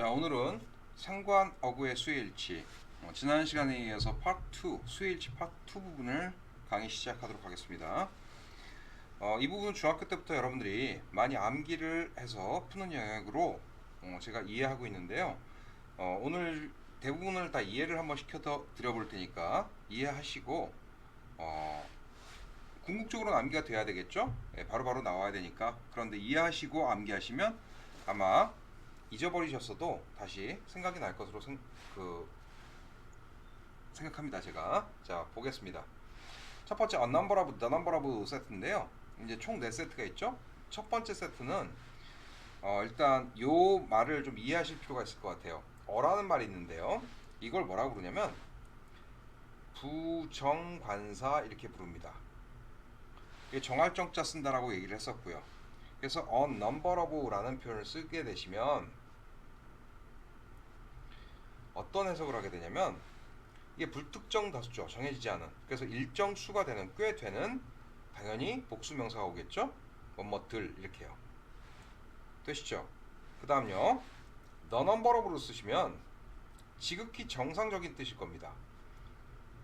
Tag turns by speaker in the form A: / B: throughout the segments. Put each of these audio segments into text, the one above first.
A: 자, 오늘은 상관어구의 수일치, 지난 시간에 이어서 파트 2, 수일치 파트 2 부분을 강의 시작하도록 하겠습니다. 이 부분은 중학교 때부터 여러분들이 많이 암기를 해서 푸는 영역으로 제가 이해하고 있는데요. 오늘 대부분을 다 이해를 한번 시켜 드려볼 테니까 이해하시고 궁극적으로는 암기가 돼야 되겠죠? 바로바로 나와야 되니까. 그런데 이해하시고 암기하시면 아마 잊어버리셨어도 다시 생각이 날 것으로 생각합니다. 제가 자 보겠습니다. 첫 번째 A number of the number of 세트인데요. 이제 총 4세트가 있죠. 첫 번째 세트는 일단 요 말을 좀 이해하실 필요가 있을 것 같아요. 어라는 말이 있는데요. 이걸 뭐라고 부르냐면 부정관사 이렇게 부릅니다. 이게 정할 정자 쓴다라고 얘기를 했었고요. 그래서 a number of라는 표현을 쓰게 되시면 어떤 해석을 하게 되냐면 이게 불특정 다수죠. 정해지지 않은. 그래서 일정 수가 되는, 꽤 되는, 당연히 복수명사가 오겠죠. 뭐뭐들 이렇게요. 되시죠? 그 다음요. the number of로 쓰시면 지극히 정상적인 뜻일 겁니다.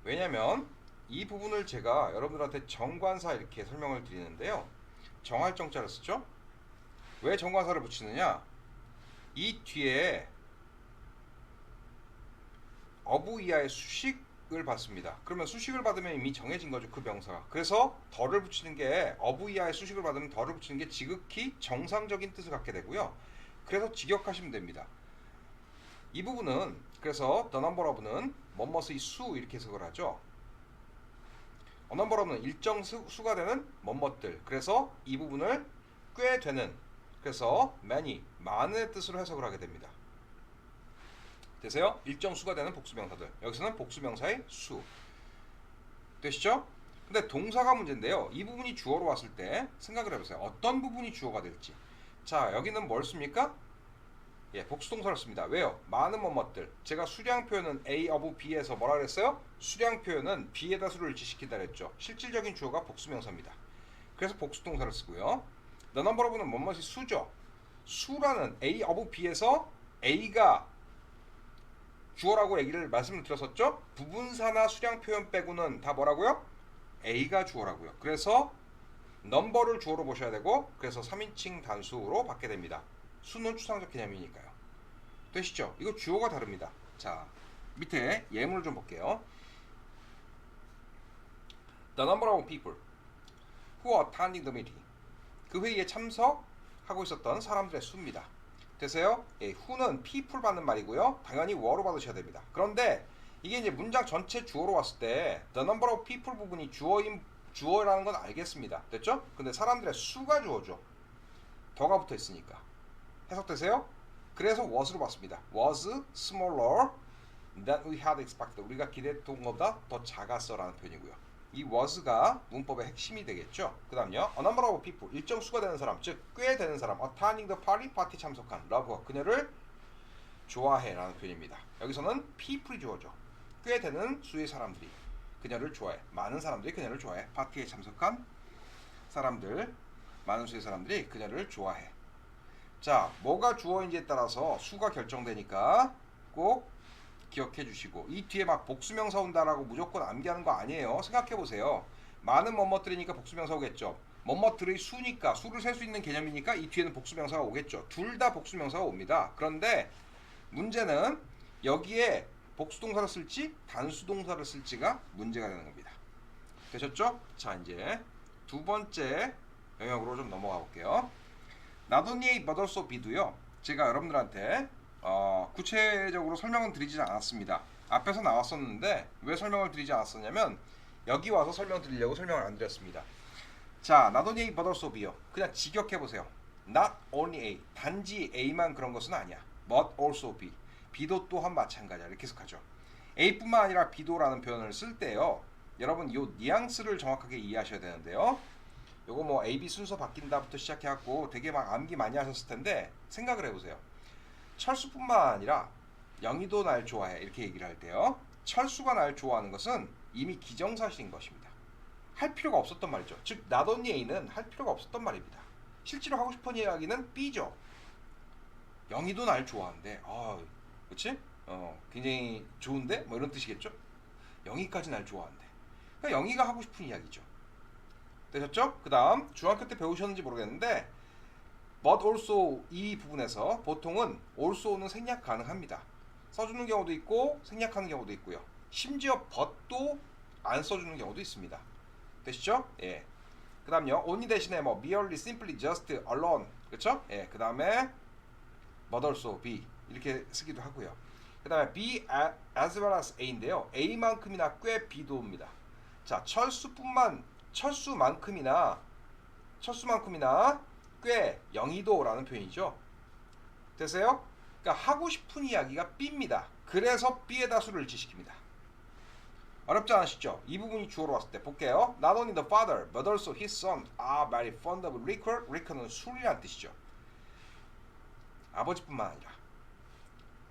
A: 왜냐면 이 부분을 제가 여러분들한테 정관사 이렇게 설명을 드리는데요. 정할 정자를 쓰죠. 왜 정관사를 붙이느냐? 이 뒤에 of 이하의 수식을 받습니다. 그러면 수식을 받으면 이미 정해진 거죠. 그 명사가. 그래서 더를 붙이는 게 of 이하의 수식을 받으면 더를 붙이는 게 지극히 정상적인 뜻을 갖게 되고요. 그래서 직역하시면 됩니다. 이 부분은 그래서 the number of는 뭐뭐의 수 이렇게 해석을 하죠. a number of는 일정 수가 되는 뭐뭐들. 그래서 이 부분을 꽤 되는, 그래서 many, 많은 뜻으로 해석을 하게 됩니다. 되세요? 일정 수가 되는 복수명사들. 여기서는 복수명사의 수. 되시죠? 근데 동사가 문제인데요. 이 부분이 주어로 왔을 때 생각을 해보세요. 어떤 부분이 주어가 될지. 자, 여기는 뭘 씁니까? 예, 복수동사를 씁니다. 왜요? 많은 뭐뭐들. 제가 수량 표현은 A of B에서 뭐라 그랬어요? 수량 표현은 B에다 수를 일치시킨다 그랬죠. 실질적인 주어가 복수명사입니다. 그래서 복수동사를 쓰고요. The number of는 뭐뭐이 수죠. 수라는 A of B에서 A가 주어라고 얘기를 말씀을 드렸었죠. 부분사나 수량 표현 빼고는 다 뭐라고요? A가 주어라고요. 그래서 넘버를 주어로 보셔야 되고, 그래서 3인칭 단수로 받게 됩니다. 수는 추상적 개념이니까요. 되시죠? 이거 주어가 다릅니다. 자, 밑에 예문을 좀 볼게요. The number of people who attended the meeting. 그 회의에 참석하고 있었던 사람들의 수입니다. 되세요? 예, who는 people 받는 말이고요. 당연히 were로 받으셔야 됩니다. 그런데 이게 이제 문장 전체 주어로 왔을 때 the number of people 부분이 주어라는 건 알겠습니다. 됐죠? 근데 사람들의 수가 주어죠. 더가 붙어 있으니까. 해석되세요? 그래서 was로 봤습니다. was smaller than we had expected. 우리가 기대했던 것보다 더 작았어 라는 표현이고요. 이 was가 문법의 핵심이 되겠죠. 그 다음요. A number of people. 일정 수가 되는 사람, 즉 꽤 되는 사람. attending the party, 파티 참석한. love가 그녀를 좋아해 라는 표현입니다. 여기서는 people이 주어죠. 꽤 되는 수의 사람들이 그녀를 좋아해. 많은 사람들이 그녀를 좋아해. 파티에 참석한 사람들, 많은 수의 사람들이 그녀를 좋아해. 자, 뭐가 주어인지에 따라서 수가 결정되니까 꼭 기억해 주시고, 이 뒤에 막 복수명사 온다라고 무조건 암기하는 거 아니에요. 생각해 보세요. 많은 뭐뭐들이니까 복수명사 오겠죠. 뭐뭐들의 수니까, 수를 셀 수 있는 개념이니까 이 뒤에는 복수명사가 오겠죠. 둘 다 복수명사가 옵니다. 그런데 문제는 여기에 복수동사를 쓸지 단수동사를 쓸지가 문제가 되는 겁니다. 되셨죠? 자, 이제 두 번째 영역으로 좀 넘어가 볼게요. Not only but also be도요. 제가 여러분들한테 구체적으로 설명은 드리지 않았습니다. 앞에서 나왔었는데 왜 설명을 드리지 않았었냐면 여기 와서 설명드리려고 설명을 안 드렸습니다. 자, not only A but also B요. 그냥 직역해보세요. Not only A, 단지 A만 그런 것은 아니야. But also B, B도 또한 마찬가지야. 이렇게 해석하죠. A뿐만 아니라 B도라는 표현을 쓸 때요. 여러분 이 뉘앙스를 정확하게 이해하셔야 되는데요. 요거 뭐 A, B 순서 바뀐다부터 시작해갖고 되게 막 암기 많이 하셨을 텐데 생각을 해보세요. 철수뿐만 아니라 영희도 날 좋아해 이렇게 얘기를 할 때요. 철수가 날 좋아하는 것은 이미 기정사실인 것입니다. 할 필요가 없었던 말이죠. 즉 not only A는 할 필요가 없었던 말입니다. 실제로 하고 싶은 이야기는 B죠. 영희도 날 좋아한대. 그렇지? 굉장히 좋은데? 뭐 이런 뜻이겠죠? 영희까지 날 좋아한대. 그러니까 영희가 하고 싶은 이야기죠. 되셨죠? 그 다음 중학교 때 배우셨는지 모르겠는데 but also 이 부분에서 보통은 also는 생략 가능합니다. 써주는 경우도 있고 생략하는 경우도 있고요. 심지어 but도 안 써주는 경우도 있습니다. 되시죠? 예. 그 다음요 only 대신에 뭐 merely, simply, just, alone 그쵸? 예. 그 다음에 but also be 이렇게 쓰기도 하고요. 그 다음에 be as well as a인데요. a만큼이나 꽤 b도 옵니다. 자, 철수만큼이나 꽤 영희도라는 표현이죠. 되세요? 그러니까 하고 싶은 이야기가 B입니다. 그래서 B에다 수를 일치시킵니다. 어렵지 않으시죠? 이 부분이 주어로 왔을 때 볼게요. Not only the father, but also his son are very fond of liquor. liquor는 술이란 뜻이죠. 아버지뿐만 아니라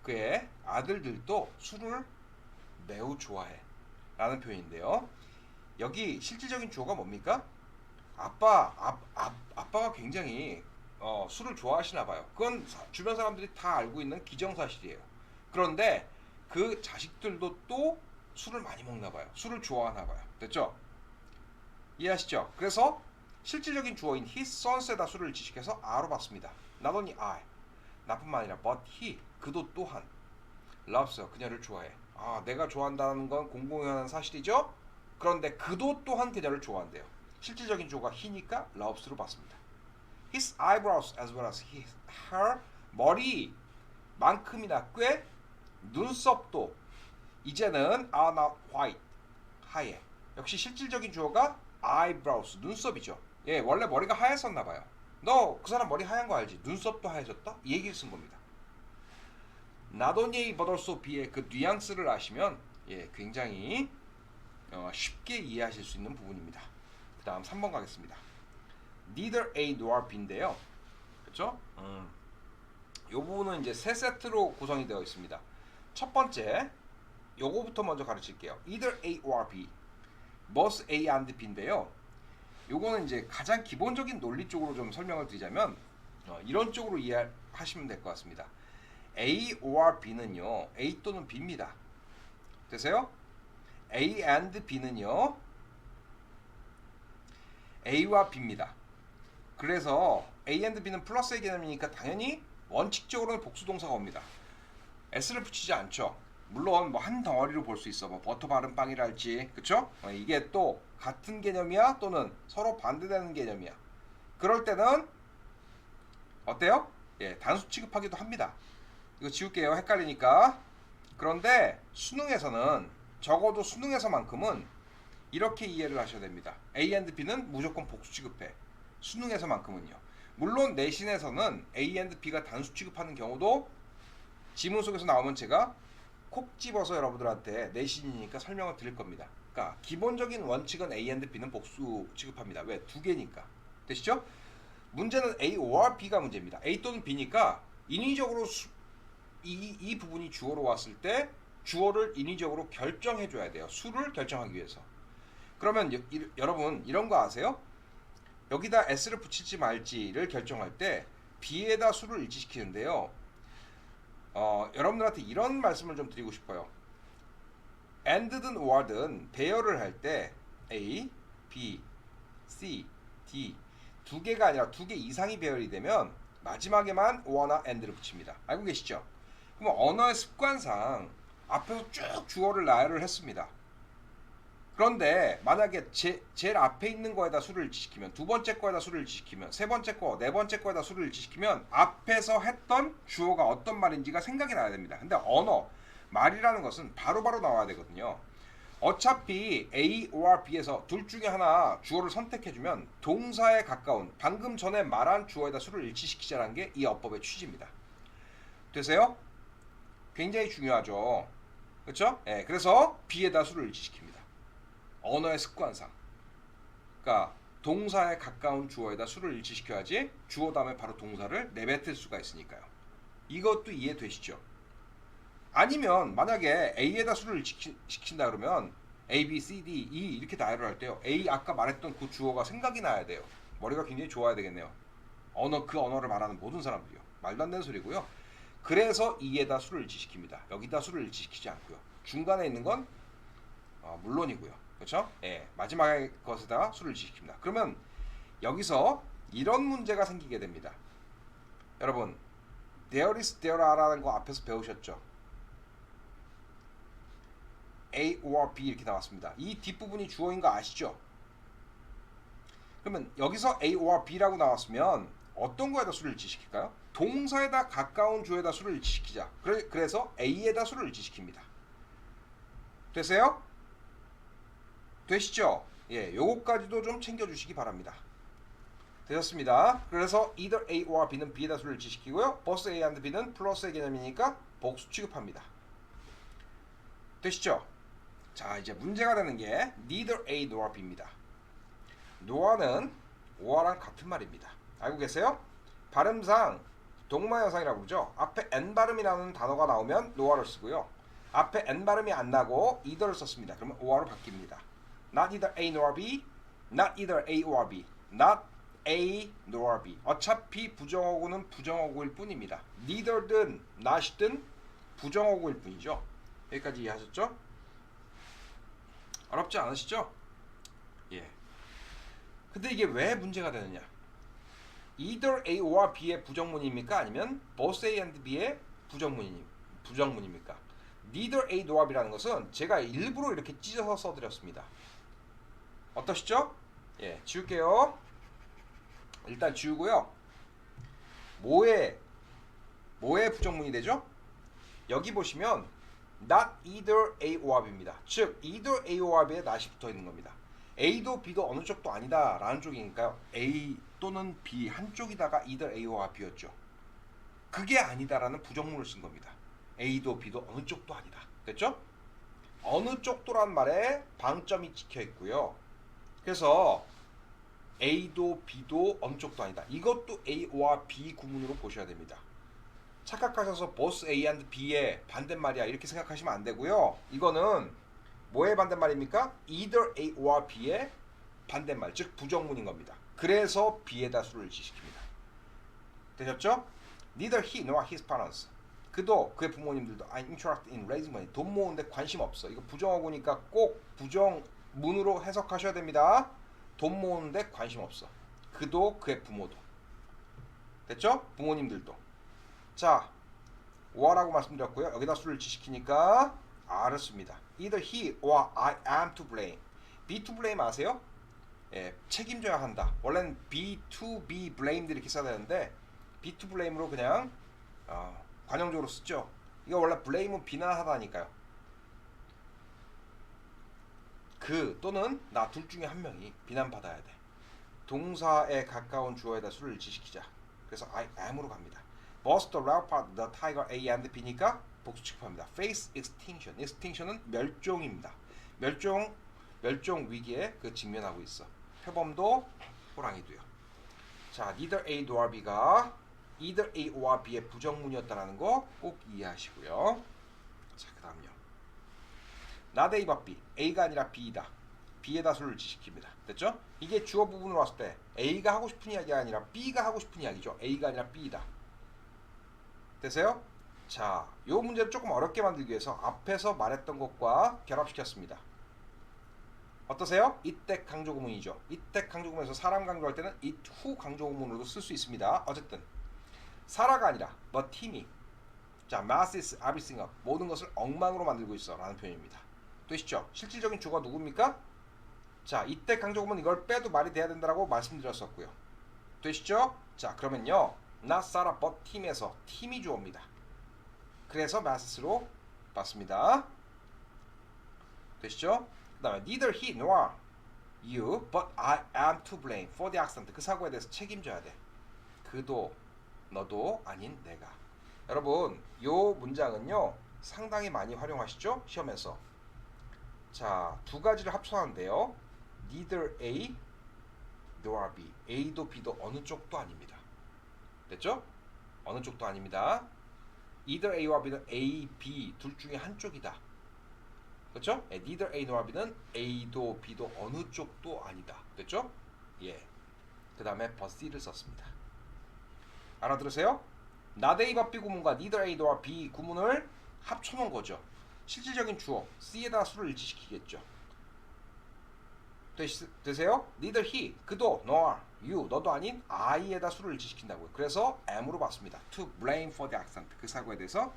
A: 그의 아들들도 술을 매우 좋아해 라는 표현인데요. 여기 실질적인 주어가 뭡니까? 아빠가 굉장히 술을 좋아하시나 봐요. 그건 주변 사람들이 다 알고 있는 기정사실이에요. 그런데 그 자식들도 또 술을 많이 먹나 봐요. 술을 좋아하나 봐요. 됐죠? 이해하시죠? 그래서 실질적인 주어인 his sons에다 수를 지식해서 R로 봤습니다. Not only I, 나뿐만 아니라 but he, 그도 또한 loves 그녀를 좋아해. 내가 좋아한다는 건 공공연한 사실이죠? 그런데 그도 또한 그녀를 좋아한대요. 실질적인 주어가 he니까 loves로 봤습니다. His eyebrows as well as her 머리만큼이나 꽤 눈썹도 이제는 are not white 하얘. 역시 실질적인 주어가 eyebrows 눈썹이죠. 예, 원래 머리가 하얘었나 봐요. 너 그 사람 머리 하얀 거 알지? 눈썹도 하얘졌다? 이 얘기를 쓴 겁니다. Not only but also be의 그 뉘앙스를 아시면 굉장히 쉽게 이해하실 수 있는 부분입니다. 그 다음 3번 가겠습니다. Neither A nor B인데요. 그렇죠? 이 부분은 이제 세 세트로 구성이 되어 있습니다. 첫 번째, 요거부터 먼저 가르칠게요. Either A or B, both A and B인데요. 요거는 이제 가장 기본적인 논리 쪽으로 좀 설명을 드리자면 이런 쪽으로 이해하시면 될 것 같습니다. A or B는요, A 또는 B입니다. 되세요? A and B는요, A와 B입니다. 그래서 A and B는 플러스의 개념이니까 당연히 원칙적으로는 복수동사가 옵니다. S를 붙이지 않죠. 물론 뭐 한 덩어리로 볼 수 있어. 뭐 버터 바른 빵이랄지, 그쵸? 이게 또 같은 개념이야 또는 서로 반대되는 개념이야. 그럴 때는 어때요? 단수 취급하기도 합니다. 이거 지울게요. 헷갈리니까. 그런데 수능에서는 적어도 수능에서만큼은 이렇게 이해를 하셔야 됩니다. A and B는 무조건 복수 취급해. 수능에서만큼은요. 물론 내신에서는 A and B가 단수 취급하는 경우도 지문 속에서 나오면 제가 콕 집어서 여러분들한테 내신이니까 설명을 드릴 겁니다. 그러니까 기본적인 원칙은 A and B는 복수 취급합니다. 왜? 두 개니까. 되시죠? 문제는 A or B가 문제입니다. A 또는 B니까 인위적으로 이 부분이 주어로 왔을 때 주어를 인위적으로 결정해 줘야 돼요. 수를 결정하기 위해서. 그러면 여러분 이런 거 아세요? 여기다 S를 붙일지 말지를 결정할 때 B에다 수를 일치시키는데요. 여러분들한테 이런 말씀을 좀 드리고 싶어요. and든 or든 배열을 할 때 A, B, C, D 두 개가 아니라 두 개 이상이 배열이 되면 마지막에만 or나 and를 붙입니다. 알고 계시죠? 그럼 언어의 습관상 앞에서 쭉 주어를 나열을 했습니다. 그런데 만약에 제일 앞에 있는 거에다 수를 일치시키면, 두 번째 거에다 수를 일치시키면, 세 번째 거, 네 번째 거에다 수를 일치시키면 앞에서 했던 주어가 어떤 말인지가 생각이 나야 됩니다. 근데 언어, 말이라는 것은 바로바로 나와야 되거든요. 어차피 A or B에서 둘 중에 하나 주어를 선택해주면 동사에 가까운 방금 전에 말한 주어에다 수를 일치시키자는 게 이 어법의 취지입니다. 되세요? 굉장히 중요하죠. 그렇죠? 그래서 B에다 수를 일치시킵니다. 언어의 습관상. 그러니까 동사에 가까운 주어에다 수를 일치시켜야지 주어 다음에 바로 동사를 내뱉을 수가 있으니까요. 이것도 이해되시죠? 아니면 만약에 A에다 수를 일치시킨다 그러면 A, B, C, D, E 이렇게 나열을 할 때요. A 아까 말했던 그 주어가 생각이 나야 돼요. 머리가 굉장히 좋아야 되겠네요. 그 언어를 말하는 모든 사람들이요. 말도 안 되는 소리고요. 그래서 E에다 수를 일치시킵니다. 여기다 수를 일치시키지 않고요. 중간에 있는 건 물론이고요. 그렇죠? 예, 마지막에 것에다 수를 일치시킵니다. 그러면 여기서 이런 문제가 생기게 됩니다. 여러분, there is, there are라는 거 앞에서 배우셨죠? A or B 이렇게 나왔습니다. 이 뒷부분이 주어인 거 아시죠? 그러면 여기서 A or B라고 나왔으면 어떤 거에다 수를 일치시킬까요? 동사에다 가까운 주어에다 수를 일치시키자. 그래서 A에다 수를 일치시킵니다. 되세요? 되시죠? 예, 요거까지도 좀 챙겨주시기 바랍니다. 되셨습니다. 그래서 either A or B는 B에다 수를 일치시키고요. both A and B는 플러스의 개념이니까 복수 취급합니다. 되시죠? 자, 이제 문제가 되는 게 neither A nor B입니다. nor는 or랑 같은 말입니다. 알고 계세요? 발음상 동마현상이라고 그러죠. 앞에 N 발음이 나오는 단어가 나오면 nor를 쓰고요. 앞에 N 발음이 안 나고 either를 썼습니다. 그러면 or로 바뀝니다. Not either A nor B, not either A or B, not A nor B. 어차피 부정어구는 부정어구일 뿐입니다. neither든 not이든 부정어구일 뿐이죠. 여기까지 이해하셨죠? 어렵지 않으시죠? 예. 근데 이게 왜 문제가 되느냐? either A or B의 부정문입니까? 아니면 both A and B의 부정문입니까? neither A nor B라는 것은 제가 일부러 이렇게 찢어서 써드렸습니다. 어떠시죠? 예, 지울게요. 일단 지우고요. 뭐의 부정문이 되죠? 여기 보시면 not either A or B입니다. 즉 either A or B에 not이 붙어 있는 겁니다. A도 B도 어느 쪽도 아니다 라는 쪽이니까요. A 또는 B 한쪽이다가 either A or B였죠. 그게 아니다라는 부정문을 쓴 겁니다. A도 B도 어느 쪽도 아니다. 됐죠? 어느 쪽도란 말에 방점이 찍혀 있고요. 그래서 A도 B도 어느 쪽도 아니다. 이것도 A와 B 구문으로 보셔야 됩니다. 착각하셔서 both A and B의 반대말이야 이렇게 생각하시면 안 되고요. 이거는 뭐의 반대말입니까? either A or B의 반대말, 즉 부정문인 겁니다. 그래서 B에다 수를 일치시킵니다. 되셨죠? Neither he nor his parents. 그도 그의 부모님들도 I'm interested in raising money. 돈 모으는데 관심 없어. 이거 부정어구니까 꼭 부정문으로 해석하셔야 됩니다. 돈 모으는데 관심 없어. 그도 그의 부모도. 됐죠? 부모님들도. 자, or라고 말씀드렸고요. 여기다 수를 일치시키니까 R을 씁니다. Either he or I am to blame. be to blame 아세요? 예, 책임져야 한다. 원래는 be to be blamed 이렇게 써야 되는데 be to blame으로 그냥 관용적으로 쓰죠. 이거 원래 blame은 비난하다니까요. 그 또는 나 둘 중에 한 명이 비난받아야 돼. 동사에 가까운 주어에다 수를 일치시키자. 그래서 I am으로 갑니다. Both the leopard, the tiger, A and B니까 복수 취급합니다. Face extinction. extinction은 멸종입니다. 멸종 위기에 직면하고 있어. 표범도 호랑이도요. 자, neither A nor B가 either A or B의 부정문이었다는 거 꼭 이해하시고요. 자, 그 다음요. not A but B. A가 아니라 B이다. B에다 수를 일치시킵니다. 됐죠? 이게 주어 부분으로 왔을 때 A가 하고 싶은 이야기가 아니라 B가 하고 싶은 이야기죠. A가 아니라 B이다. 되세요? 자, 요 문제를 조금 어렵게 만들기 위해서 앞에서 말했던 것과 결합시켰습니다. 어떠세요? 이때 강조구문이죠. 이때 강조구문에서 사람 강조할 때는 it who 강조구문으로도 쓸 수 있습니다. 어쨌든 사라가 아니라 but 팀이 자, messes everything up. 모든 것을 엉망으로 만들고 있어 라는 표현입니다. 되시죠? 실질적인 주어가 누굽니까? 자, 이때 강조구문 이걸 빼도 말이 돼야 된다고 말씀드렸었고요. 되시죠? 자, 그러면요. not Sarah but 팀에서 팀이 주어입니다. 그래서 messes로 봤습니다. 되시죠? 그 다음에 neither he nor you but I am to blame for the accident. 그 사고에 대해서 책임져야 돼. 그도 너도 아닌 내가. 여러분, 요 문장은요 상당히 많이 활용하시죠? 시험에서. 자, 두 가지를 합쳐하는데요. neither A nor B. A도 B도 어느 쪽도 아닙니다. 됐죠? 어느 쪽도 아닙니다. either A와 B는 A, B 둘 중에 한쪽이다. 그렇죠? neither A nor B는 A도 B도 어느 쪽도 아니다. 됐죠? 예. 그 다음에 but C를 썼습니다. 알아들으세요? not A but B 구문과 neither A nor B 구문을 합쳐놓은 거죠. 실질적인 주어 C에다 수를 일치시키겠죠. 되세요? neither he 그도 nor you 너도 아닌 I에다 수를 일치시킨다고요. 그래서 M으로 봤습니다. to blame for the accent 그 사고에 대해서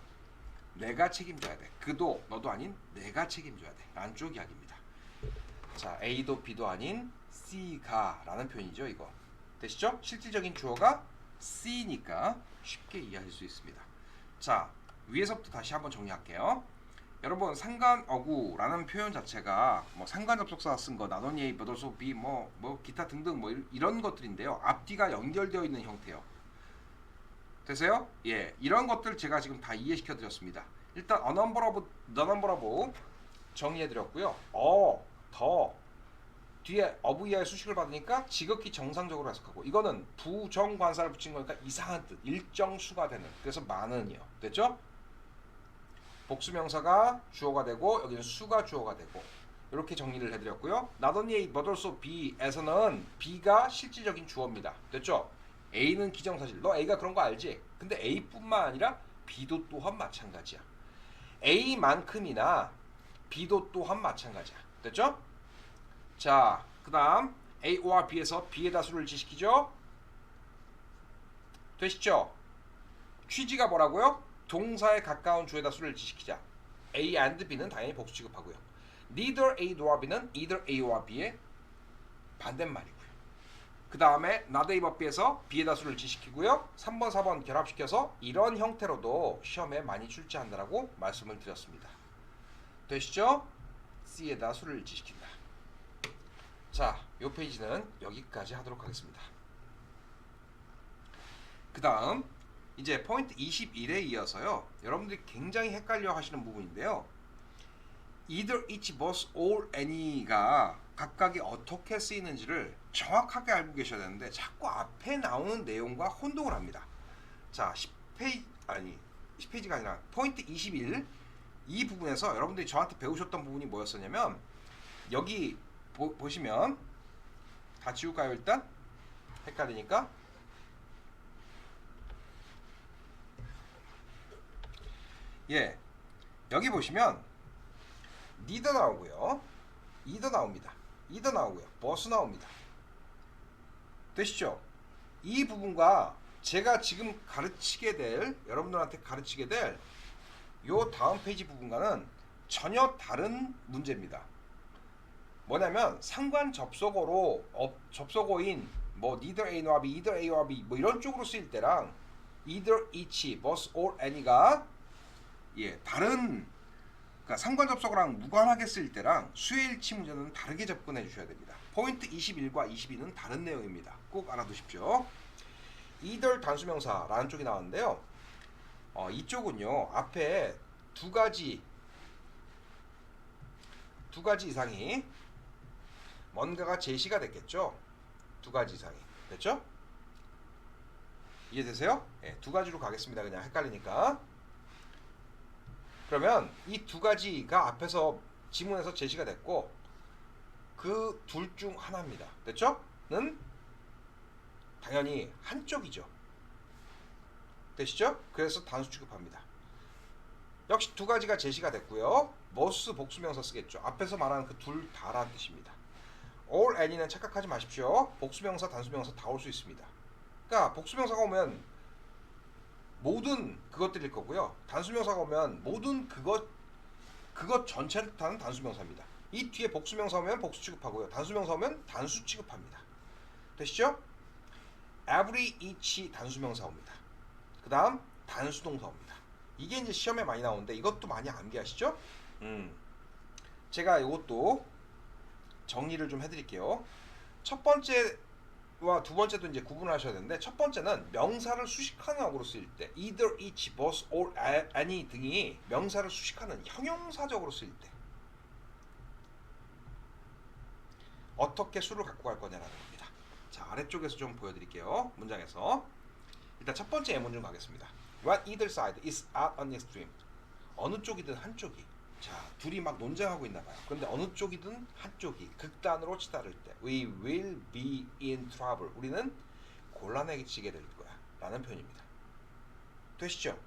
A: 내가 책임져야 돼. 그도 너도 아닌 내가 책임져야 돼. 라는 쪽 이야기입니다. 자, A도 B도 아닌 C가 라는 표현이죠. 이거 되시죠? 실질적인 주어가 C니까 쉽게 이해할 수 있습니다. 자, 위에서부터 다시 한번 정리할게요. 여러분, 상관어구라는 표현 자체가 뭐 상관 접속사 쓴 거, not only A, but also B, 뭐 기타 등등 뭐 이런 것들인데요. 앞뒤가 연결되어 있는 형태요. 되세요? 예, 이런 것들 제가 지금 다 이해시켜 드렸습니다. 일단 a number of, the number of 정리해 드렸고요. 더 뒤에 of 이하의 수식을 받으니까 지극히 정상적으로 해석하고 이거는 부정관사를 붙인 거니까 이상한 뜻, 일정 수가 되는. 그래서 많은이요. 됐죠? 복수명사가 주어가 되고 여기는 수가 주어가 되고 이렇게 정리를 해드렸고요. not only A but also B에서는 B가 실질적인 주어입니다. 됐죠? A는 기정사실. 너 A가 그런 거 알지? 근데 A뿐만 아니라 B도 또한 마찬가지야. A만큼이나 B도 또한 마찬가지야. 됐죠? 자, 그 다음 A or B에서 B에다 수를 일치시키죠? 되시죠? 취지가 뭐라고요? 동사에 가까운 주에다 수를 일치시키자. A and B는 당연히 복수 취급하고요. neither A nor B는 either A or B의 반대말이고요. 그 다음에 not A but B에서 B에다 수를 일치시키고요. 3번, 4번 결합시켜서 이런 형태로도 시험에 많이 출제한다라고 말씀을 드렸습니다. 되시죠? C에다 수를 일치시킨다. 자, 이 페이지는 여기까지 하도록 하겠습니다. 그 다음 이제 포인트 21에 이어서요. 여러분들이 굉장히 헷갈려 하시는 부분인데요. either, each, both, all, any가 각각이 어떻게 쓰이는지를 정확하게 알고 계셔야 되는데 자꾸 앞에 나오는 내용과 혼동을 합니다. 자, 10페이지가 아니라 포인트 21 이 부분에서 여러분들이 저한테 배우셨던 부분이 뭐였었냐면 여기 보시면 다 지울까요 일단? 헷갈리니까 예, 여기 보시면 neither 나오고요, either 나옵니다, either 나오고요, both 나옵니다. 되시죠? 이 부분과 제가 지금 가르치게 될 여러분들한테 가르치게 될 요 다음 페이지 부분과는 전혀 다른 문제입니다. 뭐냐면 상관 접속어로 접속어인 뭐 neither A nor B, either A or B 뭐 이런 쪽으로 쓰일 때랑 either, each, both, all, any가 예, 다른 그러니까 상관 접속어랑 무관하게 쓸 때랑 수일치 문제는 다르게 접근해 주셔야 됩니다. 포인트 21과 22는 다른 내용입니다. 꼭 알아두십시오. either 단수명사라는 쪽이 나왔는데요. 이쪽은요. 앞에 두 가지 이상이 뭔가가 제시가 됐겠죠. 두 가지 이상이 됐죠? 이해되세요? 네, 두 가지로 가겠습니다. 그냥 헷갈리니까. 그러면 이 두 가지가 앞에서 지문에서 제시가 됐고 그 둘 중 하나입니다. 됐죠? 는 당연히 한쪽이죠. 되시죠? 그래서 단수 취급합니다. 역시 두 가지가 제시가 됐고요. most 복수명사 쓰겠죠. 앞에서 말하는 그 둘 다라는 뜻입니다. all, any는 착각하지 마십시오. 복수명사, 단수명사 다 올 수 있습니다. 그러니까 복수명사가 오면 모든 그것들일 거고요. 단수명사가 오면 모든 그것 전체를 뜻하는 단수명사입니다. 이 뒤에 복수명사 오면 복수 취급하고요. 단수명사 오면 단수 취급합니다. 되시죠? every, each 단수명사 옵니다. 그 다음 단수동사 옵니다. 이게 이제 시험에 많이 나오는데 이것도 많이 암기하시죠? 제가 이것도 정리를 좀 해드릴게요. 첫 번째와 두 번째도 이제 구분하셔야 되는데 첫 번째는 명사를 수식하는 어구로 쓰일 때 either, each, both, all, any 등이 명사를 수식하는 형용사적으로 쓰일 때 어떻게 수를 갖고 갈 거냐라는 겁니다. 자, 아래쪽에서 좀 보여드릴게요. 문장에서 일단 첫 번째 예문 좀 가겠습니다. When either side is at an extreme. 어느 쪽이든 한쪽이. 자, 둘이 막 논쟁하고 있나 봐요. 그런데 어느 쪽이든 한쪽이 극단으로 치달을 때 We will be in trouble. 우리는 곤란에 치게 될 거야. 라는 표현입니다. 되시죠?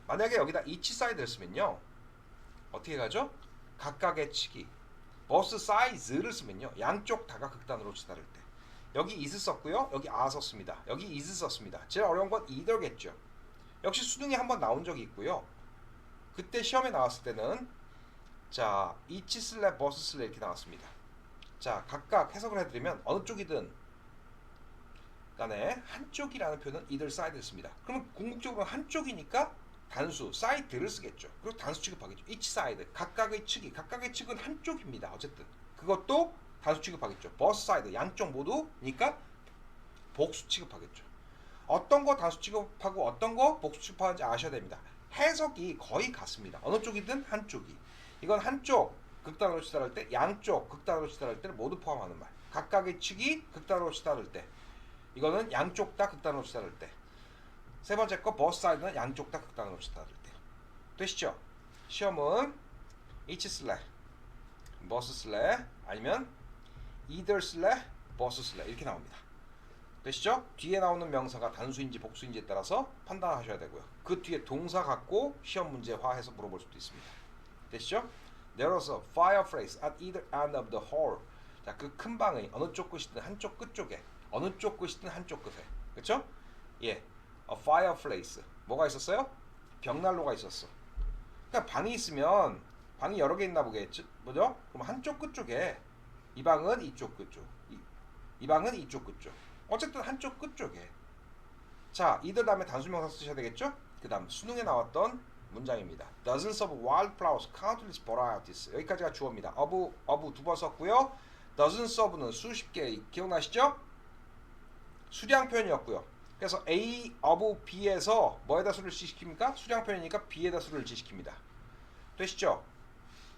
A: 만약에 여기다 each side를 쓰면요. 어떻게 가죠? 각각의 치기. both sides를 쓰면요. 양쪽 다가 극단으로 치달을 때. 여기 is 썼고요. 여기 are 썼습니다. 여기 is 썼습니다. 제일 어려운 건 either겠죠. 역시 수능에 한번 나온 적이 있고요. 그때 시험에 나왔을 때는 자, each 슬랩 both 슬랩 이렇게 나왔습니다. 자, 각각 해석을 해드리면 어느 쪽이든 간에 한쪽이라는 표현은 either side를 씁니다. 그러면 궁극적으로 한쪽이니까 단수 side를 쓰겠죠. 그리고 단수 취급하겠죠. each side 각각의 측이 각각의 측은 한쪽입니다. 어쨌든 그것도 단수 취급하겠죠. both side 양쪽 모두니까 복수 취급하겠죠. 어떤 거 단수 취급하고 어떤 거 복수 취급하는지 아셔야 됩니다. 해석이 거의 같습니다. 어느 쪽이든 한쪽이. 이건 한쪽 극단으로 치달을 때, 양쪽 극단으로 치달을 때를 모두 포함하는 말. 각각의 측이 극단으로 치달을 때, 이거는 양쪽 다 극단으로 치달을 때. 세 번째 거 both side는 양쪽 다 극단으로 치달을 때. 되시죠? 시험은 each 슬랩, both 슬랩 아니면 either 슬랩, both 슬랩 이렇게 나옵니다. 되시죠? 뒤에 나오는 명사가 단수인지 복수인지에 따라서 판단하셔야 되고요. 그 뒤에 동사 갖고 시험 문제화해서 물어볼 수도 있습니다. 되시죠? There was a fireplace at either end of the hall. 자, 그 큰 방의 어느 쪽 끝이든 한쪽 끝 쪽에, 어느 쪽 끝이든 한쪽 끝에, 그렇죠? 예, a fireplace. 뭐가 있었어요? 벽난로가 있었어. 그러니까 방이 있으면 방이 여러 개 있나 보겠죠, 뭐죠? 그럼 한쪽 끝 쪽에 이 방은 이쪽 끝 쪽, 이 방은 이쪽 끝 쪽. 어쨌든 한쪽 끝 쪽에. 자, 이들 다음에 단수명사 쓰셔야 되겠죠? 그 다음 수능에 나왔던 문장입니다. Dozens of wildflowers, countless varieties. 여기까지가 주어입니다. of 두 번 썼고요. Dozens of는 수십 개 기억나시죠? 수량 표현이었고요. 그래서 A of B에서 뭐에다 수를 지시킵니까? 수량 표현이니까 B에다 수를 지시킵니다. 되시죠?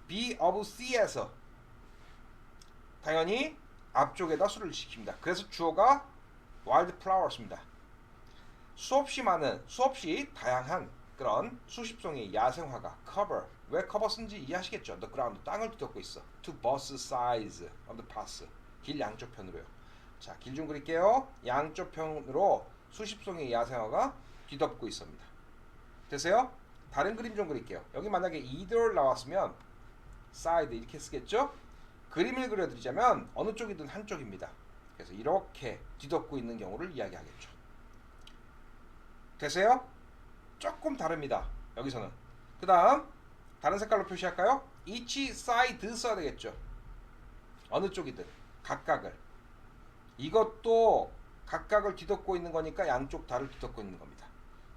A: B of C에서 당연히 앞쪽에다 수를 지킵니다. 그래서 주어가 wildflowers입니다. 수없이 많은, 수없이 다양한 그런 수십 종의 야생화가 cover, 왜 cover 쓴지 이해하시겠죠? The ground, 땅을 뒤덮고 있어. To both sides of the path, 길 양쪽 편으로요. 자, 길 좀 그릴게요. 양쪽 편으로 수십 종의 야생화가 뒤덮고 있습니다. 되세요? 다른 그림 좀 그릴게요. 여기 만약에 either 나왔으면 side 이렇게 쓰겠죠? 그림을 그려드리자면 어느 쪽이든 한쪽입니다. 그래서 이렇게 뒤덮고 있는 경우를 이야기하겠죠. 되세요? 조금 다릅니다. 여기서는. 그 다음 다른 색깔로 표시할까요? each side 써야 되겠죠. 어느 쪽이든 각각을. 이것도 각각을 뒤덮고 있는 거니까 양쪽 다를 뒤덮고 있는 겁니다.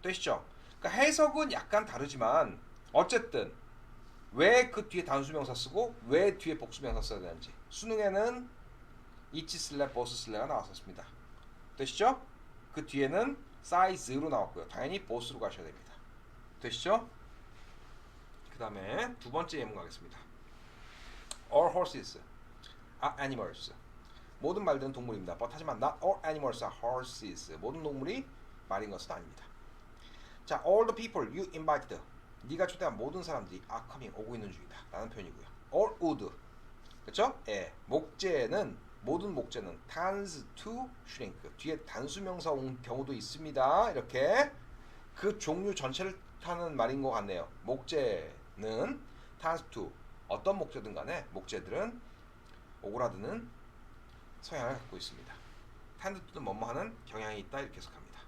A: 되시죠? 그러니까 해석은 약간 다르지만 어쨌든 왜 그 뒤에 단수명사 쓰고 왜 뒤에 복수명사 써야 되는지 수능에는 each 슬랩 both 슬랩가 나왔었습니다. 되시죠? 그 뒤에는 size로 나왔고요. 당연히 both로 가셔야 됩니다. 되시죠? 그 다음에 두 번째 예문 가겠습니다. All horses are animals. 모든 말들은 동물입니다. But 하지만 not all animals are horses. 모든 동물이 말인 것은 아닙니다. 자, all the people you invited. 네가 초대한 모든 사람들이 are coming, 오고 있는 중이다. 라는 표현이고요. all would. 그렇죠? 예. 목재는 모든 목재는 tends to shrink. 뒤에 단수명사 온 경우도 있습니다. 이렇게 그 종류 전체를 타는 말인 것 같네요. 목재는 tends to 어떤 목재든 간에 목재들은 오그라드는 성향을 갖고 있습니다. tend to는 뭐뭐하는 경향이 있다 이렇게 해석합니다.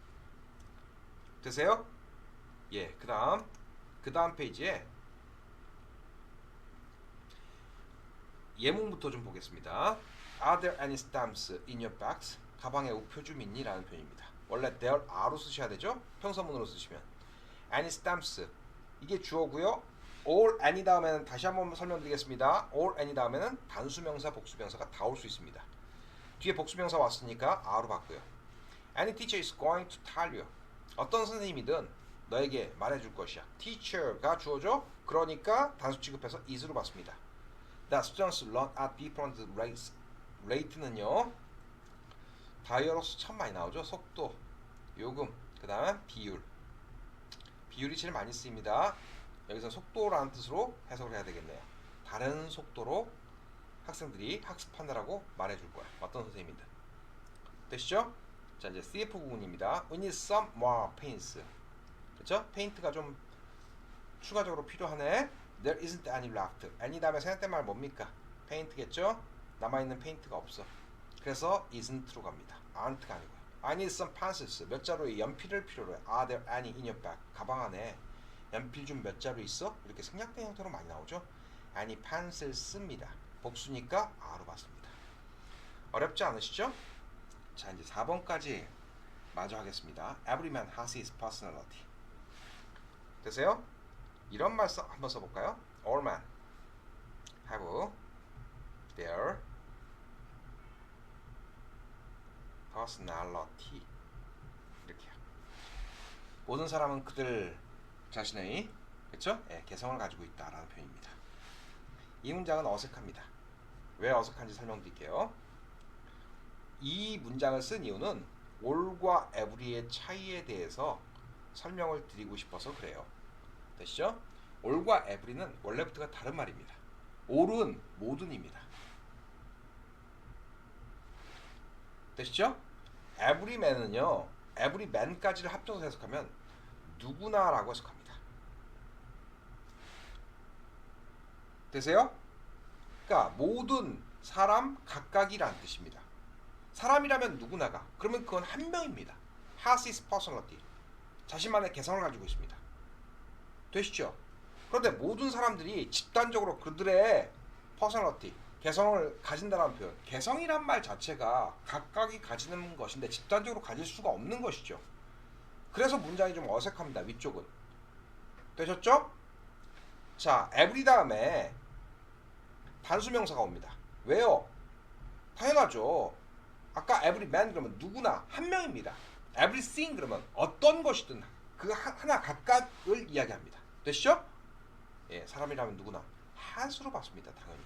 A: 되세요? 예. 그 다음 페이지에 예문부터 좀 보겠습니다. Are there any stamps in your bags? 가방에 우표 좀 있니? 라는 표현입니다. 원래 there are로 쓰셔야 되죠? 평서문으로 쓰시면 any stamps 이게 주어고요. all any 다음에는 다시 한번 설명드리겠습니다. all any 다음에는 단수명사 복수명사가 다 올 수 있습니다. 뒤에 복수명사 왔으니까 are로 바꾸요. Any teacher is going to tell you. 어떤 선생님이든 너에게 말해줄 것이야. teacher가 주어죠? 그러니까 단수 취급해서 is로 봤습니다. The students learn at different rates. rate는요 다이어로스 참 많이 나오죠. 속도, 요금, 그 다음 비율. 비율이 제일 많이 쓰입니다. 여기서 속도라는 뜻으로 해석을 해야 되겠네요. 다른 속도로 학생들이 학습하느라고 말해줄 거야. 어떤 선생님이든. 되시죠? 자, 이제 CF 부분입니다. We need some more pens. 그렇죠? 페인트가 좀 추가적으로 필요하네. There isn't any left. any 다음에 생략된 말 뭡니까? 페인트겠죠? 남아있는 페인트가 없어. 그래서 isn't로 갑니다. aren't가 아니고요. I need some pencils. 몇 자루의 연필을 필요로 해. Are there any in your bag? 가방 안에 연필 좀 몇 자루 있어? 이렇게 생략된 형태로 많이 나오죠. any pencils입니다. 복수니까 R로 봤습니다. 어렵지 않으시죠? 자, 이제 4번까지 마저 하겠습니다. Every man has his personality. 되세요? 이런 말 한번 써볼까요? All men have their personality. 이렇게요. 모든 사람은 그들 자신의 그렇죠? 예, 개성을 가지고 있다라는 표현입니다. 이 문장은 어색합니다. 왜 어색한지 설명드릴게요. 이 문장을 쓴 이유는 all과 every의 차이에 대해서 설명을 드리고 싶어서 그래요. 되시죠? all과 every는 원래부터가 다른 말입니다. all은 모든입니다. 되시죠? every man은요, every man까지를 합쳐서 해석하면 누구나라고 해석합니다. 되세요? 그러니까 모든 사람 각각이란 뜻입니다. 사람이라면 누구나가. 그러면 그건 한 명입니다. has his personality. 자신만의 개성을 가지고 있습니다. 되시죠? 그런데 모든 사람들이 집단적으로 그들의 personality, 개성을 가진다는 표현. 개성이란 말 자체가 각각이 가지는 것인데 집단적으로 가질 수가 없는 것이죠. 그래서 문장이 좀 어색합니다. 위쪽은. 되셨죠? 자, every 다음에 단수명사가 옵니다. 왜요? 당연하죠. 아까 every man 그러면 누구나 한 명입니다. everything 그러면 어떤 것이든 그 하나 각각을 이야기합니다. 되시죠? 예, 사람이라면 누구나 한수로 봤습니다. 당연히.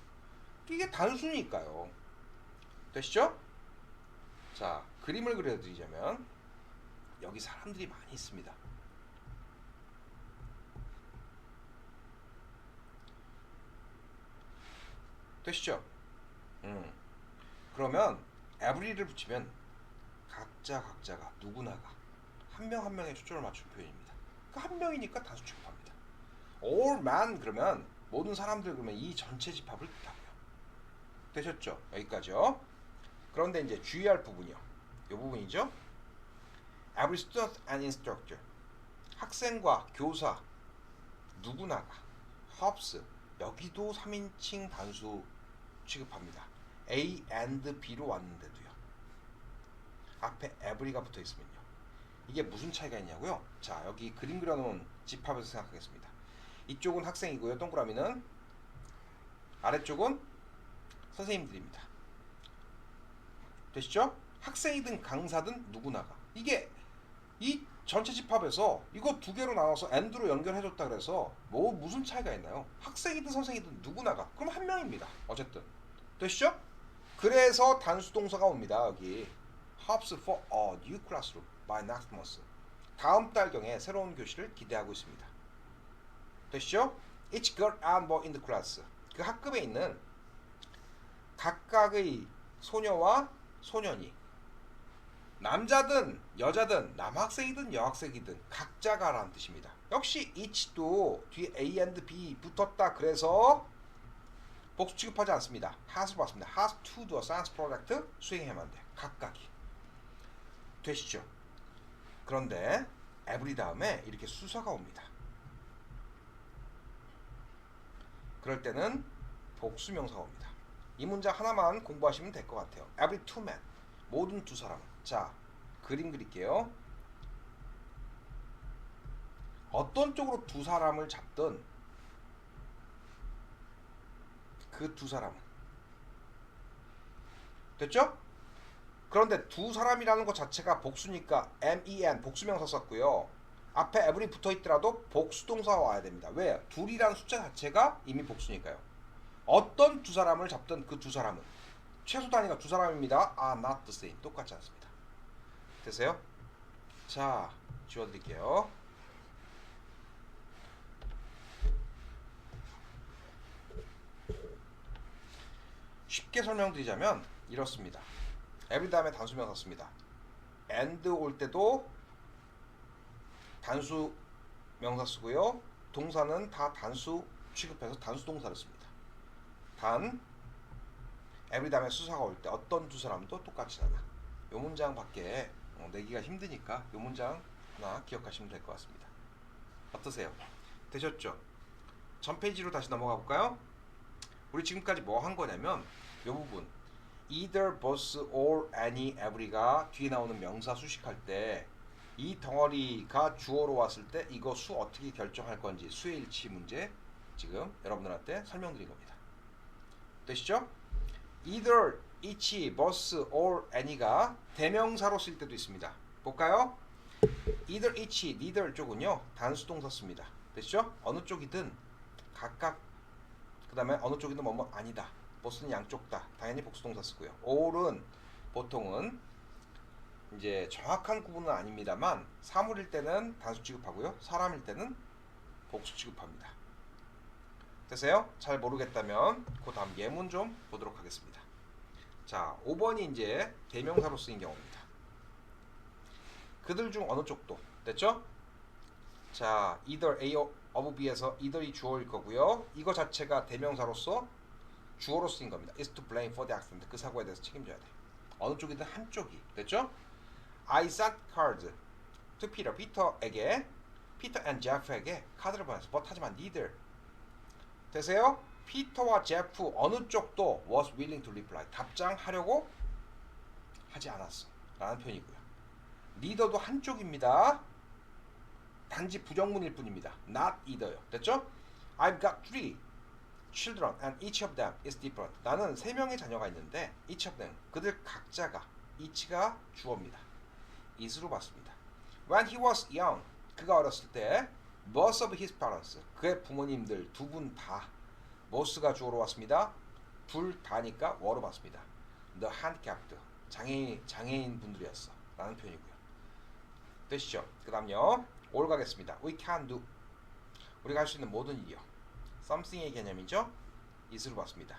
A: 이게 단수니까요. 되시죠? 자, 그림을 그려드리자면 여기 사람들이 많이 있습니다. 되시죠? 그러면 every를 붙이면 각자가 누구나가 한 명 한 명에 초점을 맞춘 표현입니다. 그 한 명이니까 단수 취급합니다. all man 그러면 모든 사람들 그러면 이 전체 집합을 뜻하고요. 되셨죠? 여기까지요. 그런데 이제 주의할 부분이요. 이 부분이죠. Every student and instructor. 학생과 교사 누구나가 helps 여기도 3인칭 단수 취급합니다. A and B로 왔는데도요. 앞에 every가 붙어 있으면요. 이게 무슨 차이가 있냐고요? 자, 여기 그림 그려놓은 집합에서 생각하겠습니다. 이쪽은 학생이고요. 동그라미는 아래쪽은 선생님들입니다. 되시죠? 학생이든 강사든 누구나가. 이게 이 전체 집합에서 이거 두 개로 나눠서 and로 연결해줬다 그래서 뭐 무슨 차이가 있나요? 학생이든 선생이든 누구나가. 그럼 한 명입니다. 어쨌든. 되시죠? 그래서 단수 동사가 옵니다. 여기 hopes for a new classroom by next month. 다음 달경에 새로운 교실을 기대하고 있습니다. 되시죠? Each girl and boy in the class. 그 학급에 있는 각각의 소녀와 소년이 남자든 여자든 남학생이든 여학생이든 각자가라는 뜻입니다. 역시 each도 뒤에 A and B 붙었다 그래서 복수 취급하지 않습니다. has를 봤습니다. has to do a science project 수행해야만 돼. 각각이. 되시죠? 그런데 every 다음에 이렇게 수서가 옵니다. 그럴 때는 복수명사가 옵니다. 이 문장 하나만 공부하시면 될 것 같아요. Every two men. 모든 두 사람. 자, 그림 그릴게요. 어떤 쪽으로 두 사람을 잡든 그 두 사람은. 됐죠? 그런데 두 사람이라는 것 자체가 복수니까 men 복수명사 썼고요. 앞에 every 붙어 있더라도 복수동사가 와야 됩니다. 왜? 둘이라는 숫자 자체가 이미 복수니까요. 어떤 두 사람을 잡든 그 두 사람은 최소 단위가 두 사람입니다. are not the same. 똑같지 않습니다. 되세요? 자, 지워드릴게요. 쉽게 설명드리자면 이렇습니다. every 다음에 단수명사 씁니다. and 올 때도 단수 명사 쓰고요. 동사는 다 단수 취급해서 단수 동사를 씁니다. 단 every 다음에 수사가 올 때 어떤 두 사람도 똑같지 않아. 요 문장밖에 내기가 힘드니까 요 문장 하나 기억하시면 될 것 같습니다. 어떠세요? 되셨죠? 전 페이지로 다시 넘어가 볼까요? 우리 지금까지 뭐 한 거냐면 요 부분 either, both, or, any, every가 뒤에 나오는 명사 수식할 때 이 덩어리가 주어로 왔을 때 이거 수 어떻게 결정할 건지 수의 일치 문제 지금 여러분들한테 설명드린 겁니다. 되시죠? either, each, both, or, any가 대명사로 쓸 때도 있습니다. 볼까요? either, each, neither 쪽은요 단수 동사 씁니다. 되시죠? 어느 쪽이든 각각 그 다음에 어느 쪽이든 뭐뭐 아니다. both는 양쪽 다 당연히 복수 동사 쓰고요. or은 보통은 이제 정확한 구분은 아닙니다만 사물일 때는 단수 취급하고요. 사람일 때는 복수 취급합니다. 되세요? 잘 모르겠다면 그 다음 예문 좀 보도록 하겠습니다. 자, 5번이 이제 대명사로 쓰인 경우입니다. 그들 중 어느 쪽도 됐죠? 자, either A of B에서 either이 주어일 거고요. 이거 자체가 대명사로서 주어로 쓰인 겁니다. is to blame for the accident. 그 사고에 대해서 책임져야 돼. 어느 쪽이든 한쪽이 됐죠? I sent cards to Peter. 피터에게 Peter and Jeff에게 카드를 보냈어. but 하지만 neither 되세요? 피터와 제프 어느 쪽도 was willing to reply. 답장하려고 하지 않았어. 라는 표현이고요. neither도 한쪽입니다. 단지 부정문일 뿐입니다. not either요. 됐죠? I've got 3 children and each of them is different. 나는 3명의 자녀가 있는데 each of them 그들 각자가 each가 주어입니다. is로 봤습니다. When he was young 그가 어렸을 때 both of his parents 그의 부모님들 두 분 다 both가 주어로 왔습니다. 둘 다니까 were 봤습니다. The handicapped 장애인 분들이었어 라는 표현이고요. 되시죠? 그 다음요 all 가겠습니다. We can do 우리가 할 수 있는 모든 일이요. something의 개념이죠. is로 봤습니다.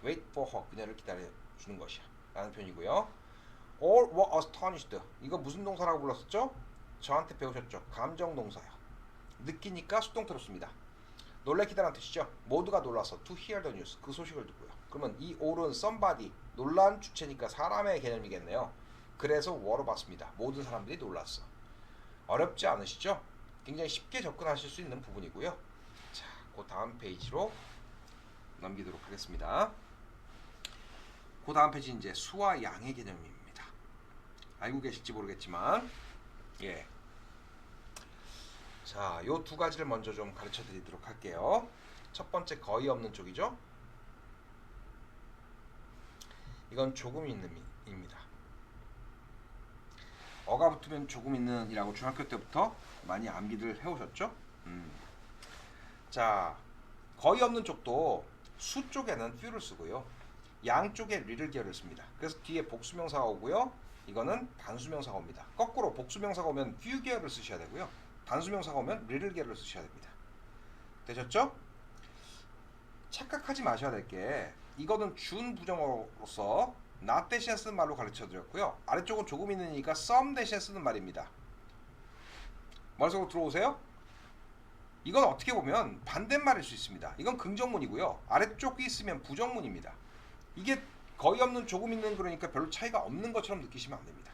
A: wait for her 그녀를 기다려주는 것이야 라는 표현이고요. all were astonished 이거 무슨 동사라고 불렀었죠? 저한테 배우셨죠? 감정 동사요. 느끼니까 수동태로 씁니다. 놀래키다라는 뜻이죠. 모두가 놀라서 to hear the news 그 소식을 듣고요. 그러면 이 all은 somebody 놀란 주체니까 사람의 개념이겠네요. 그래서 were로 봤습니다. 모든 사람들이 놀랐어. 어렵지 않으시죠? 굉장히 쉽게 접근하실 수 있는 부분이고요. 자, 그 다음 페이지로 넘기도록 하겠습니다. 그 다음 페이지 이제 수와 양의 개념입니다. 알고 계실지 모르겠지만 예. 자, 요 두 가지를 먼저 좀 가르쳐 드리도록 할게요. 첫 번째 거의 없는 쪽이죠. 이건 조금 있는입니다. 어가 붙으면 조금 있는이라고 중학교 때부터 많이 암기를 해오셨죠? 자, 거의 없는 쪽도 수 쪽에는 few를 쓰고요. 양 쪽에 little를 씁니다. 그래서 뒤에 복수명사가 오고요. 이거는 단수명사가 옵니다. 거꾸로 복수명사가 오면 few 계열을 쓰셔야 되고요. 단수명사가 오면 little 계열을 쓰셔야 됩니다. 되셨죠? 착각하지 마셔야 될 게 이거는 준부정어로서 not 대신에 쓰는 말로 가르쳐 드렸고요. 아래쪽은 조금 있으니까 some 대신에 쓰는 말입니다. 머릿속으로 들어오세요? 이건 어떻게 보면 반대말일 수 있습니다. 이건 긍정문이고요. 아래쪽이 있으면 부정문입니다. 이게 거의 없는 조금 있는 그러니까 별로 차이가 없는 것처럼 느끼시면 안 됩니다.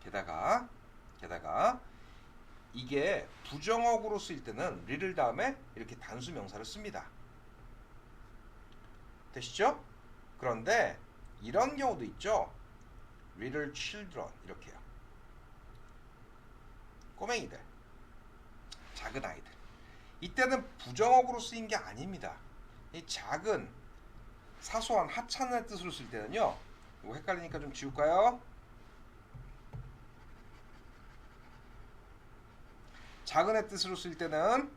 A: 게다가 이게 부정어구로 쓰일 때는 little 다음에 이렇게 단수 명사를 씁니다. 되시죠? 그런데 이런 경우도 있죠. little children 이렇게요. 꼬맹이들, 작은 아이들. 이때는 부정어구로 쓰인 게 아닙니다. 이 작은 사소한 하찮은 뜻으로 쓸 때는요. 이거 헷갈리니까 좀 지울까요? 작은 애 뜻으로 쓸 때는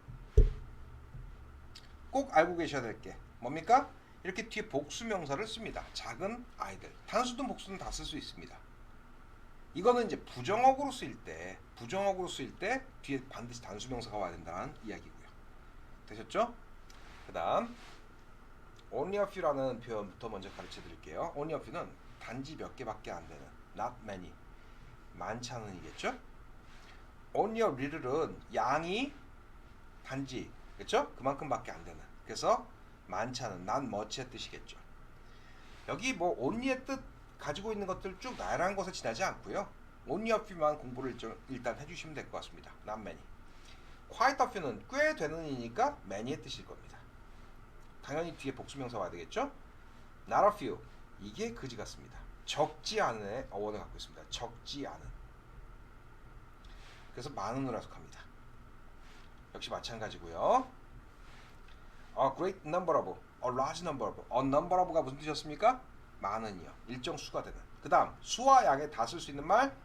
A: 꼭 알고 계셔야 될 게 뭡니까? 이렇게 뒤에 복수명사를 씁니다. 작은 아이들. 단수든 복수든 다 쓸 수 있습니다. 이거는 이제 부정어구로 쓰일 때 뒤에 반드시 단수명사가 와야 된다는 이야기고요. 되셨죠? 그 다음 only a few라는 표현부터 먼저 가르쳐 드릴게요. only a few는 단지 몇 개밖에 안 되는 not many 많지 않은이겠죠? only a little은 양이 단지, 그렇죠? 그만큼밖에 안 되는. 그래서 많지 않은, not much의 뜻이겠죠. 여기 뭐 only의 뜻 가지고 있는 것들 쭉 나열한 것에 지나지 않고요. only a few만 공부를 일단 해주시면 될 것 같습니다. not many. quite a few는 꽤 되는 이니까 many의 뜻일 겁니다. 당연히 뒤에 복수명사 와야 되겠죠? not a few, 이게 그지 같습니다. 적지 않은의 어원을 갖고 있습니다. 적지 않은. 그래서 많은으로 해석합니다. 역시 마찬가지고요. A great number of, a large number of, a number of가 무슨 뜻이었습니까? 많은이요. 일정 수가 되는. 그 다음 수와 양에 다 쓸 수 있는 말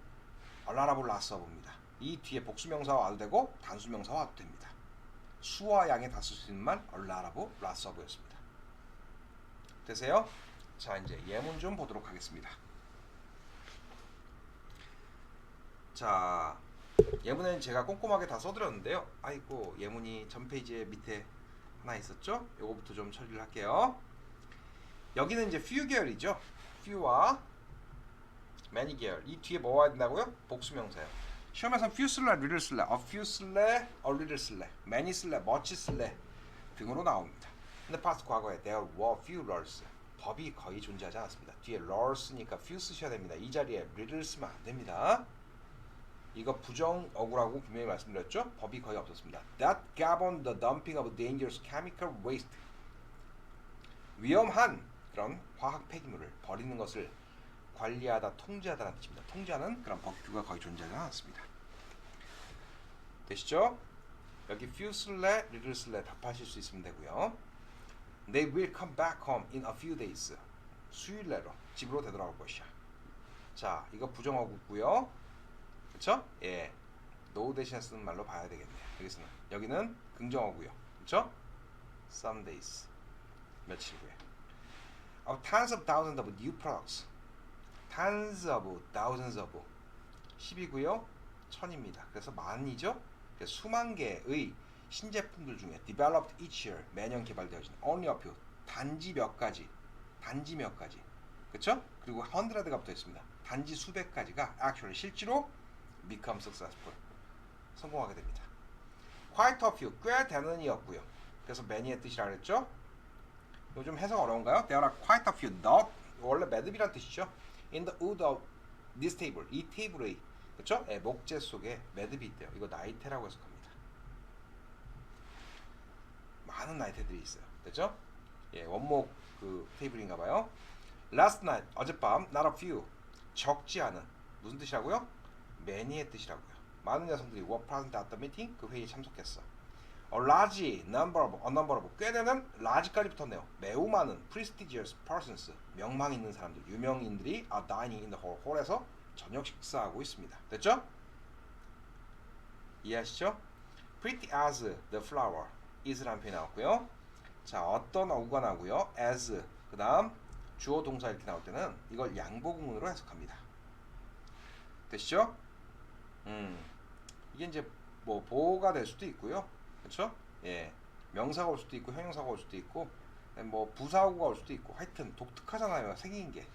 A: a lot of, lots of입니다. 이 뒤에 복수명사와 와도 되고 단수명사와 와도 됩니다. 수와 양에 다 쓸 수 있는 말 a lot of, lots of였습니다. 되세요? 자, 이제 예문 좀 보도록 하겠습니다. 자, 예문에는 제가 꼼꼼하게 다 써드렸는데요. 아이고, 예문이 전 페이지에 밑에 하나 있었죠? 요거부터 좀 처리를 할게요. 여기는 이제 few 계열이죠. few와 many 계열. 이 뒤에 뭐 와야 된다고요? 복수명사요. 시험에서 few 쓸래, little 쓸래, a few 쓸래, a little 쓸래, many 쓸래, much 쓸래 등으로 나옵니다. 근데 past 과거에 there were few laws. 법이 거의 존재하지 않았습니다. 뒤에 laws니까 few 쓰셔야 됩니다. 이 자리에 little 쓰면 안 됩니다. 이거 부정어구라고 분명히 말씀드렸죠? 법이 거의 없었습니다. That governed the dumping of dangerous chemical waste. 위험한 그런 화학 폐기물을 버리는 것을 관리하다, 통제하다라는 뜻입니다. 통제하는 그런 법규가 거의 존재하지 않았습니다. 되시죠? 여기 few 쓸래, little 쓸래 답하실 수 있으면 되고요. They will come back home in a few days. 수요일 내로 집으로 되돌아올 것이야. 자, 이거 부정어구고요. 그렇죠? 예, no 대신에 쓰는 말로 봐야 되겠네요. 여기서는 여기는 긍정어고요. 그렇죠? Some days, 며칠 후에. Of tens of thousands of new products. Tens of thousands of 10이고요. 1000입니다. 그래서 만이죠. 그래서 수만 개의 신제품들 중에 developed each year, 매년 개발되어진 only a few, 단지 몇 가지, 단지 몇 가지. 그렇죠? 그리고 100가 붙어 있습니다. 단지 수백 가지가 actually 실제로 become successful, 성공하게 됩니다. Quite a few, 꽤 되는 이었고요. 그래서 many의 뜻이라 그랬죠. 요즘 해석 어려운가요? There are quite a few not, 원래 매듭이란 뜻이죠. In the wood of this table, 이 테이블의, 그렇죠? 예, 목재 속에 매듭이 있대요. 이거 나이테라고 해석합니다. 많은 나이테들이 있어요. 됐죠? 예, 원목 그 테이블인가봐요. Last night, 어젯밤, not a few, 적지 않은, 무슨 뜻이라고요? many의 뜻이라고요. 많은 여성들이 were present at the meeting, 그 회의에 참석했어. A large number of, a number of, 꽤 되는 large까지 붙었네요. 매우 많은 prestigious persons, 명망 있는 사람들, 유명인들이 are dining in the hall, 홀에서 저녁 식사하고 있습니다. 됐죠? 이해하시죠? Pretty as the flower, is라는 표현이 나왔고요. 자, 어떤 어구가 나오고요. as, 그 다음 주어 동사 이렇게 나올 때는 이걸 양보구문으로 해석합니다. 되시죠? 이게 이제 뭐 보호가 될 수도 있고요. 그렇죠? 예. 명사가 올 수도 있고 형용사가 올 수도 있고 뭐 부사어구가 올 수도 있고 하여튼 독특하잖아요. 생긴 게.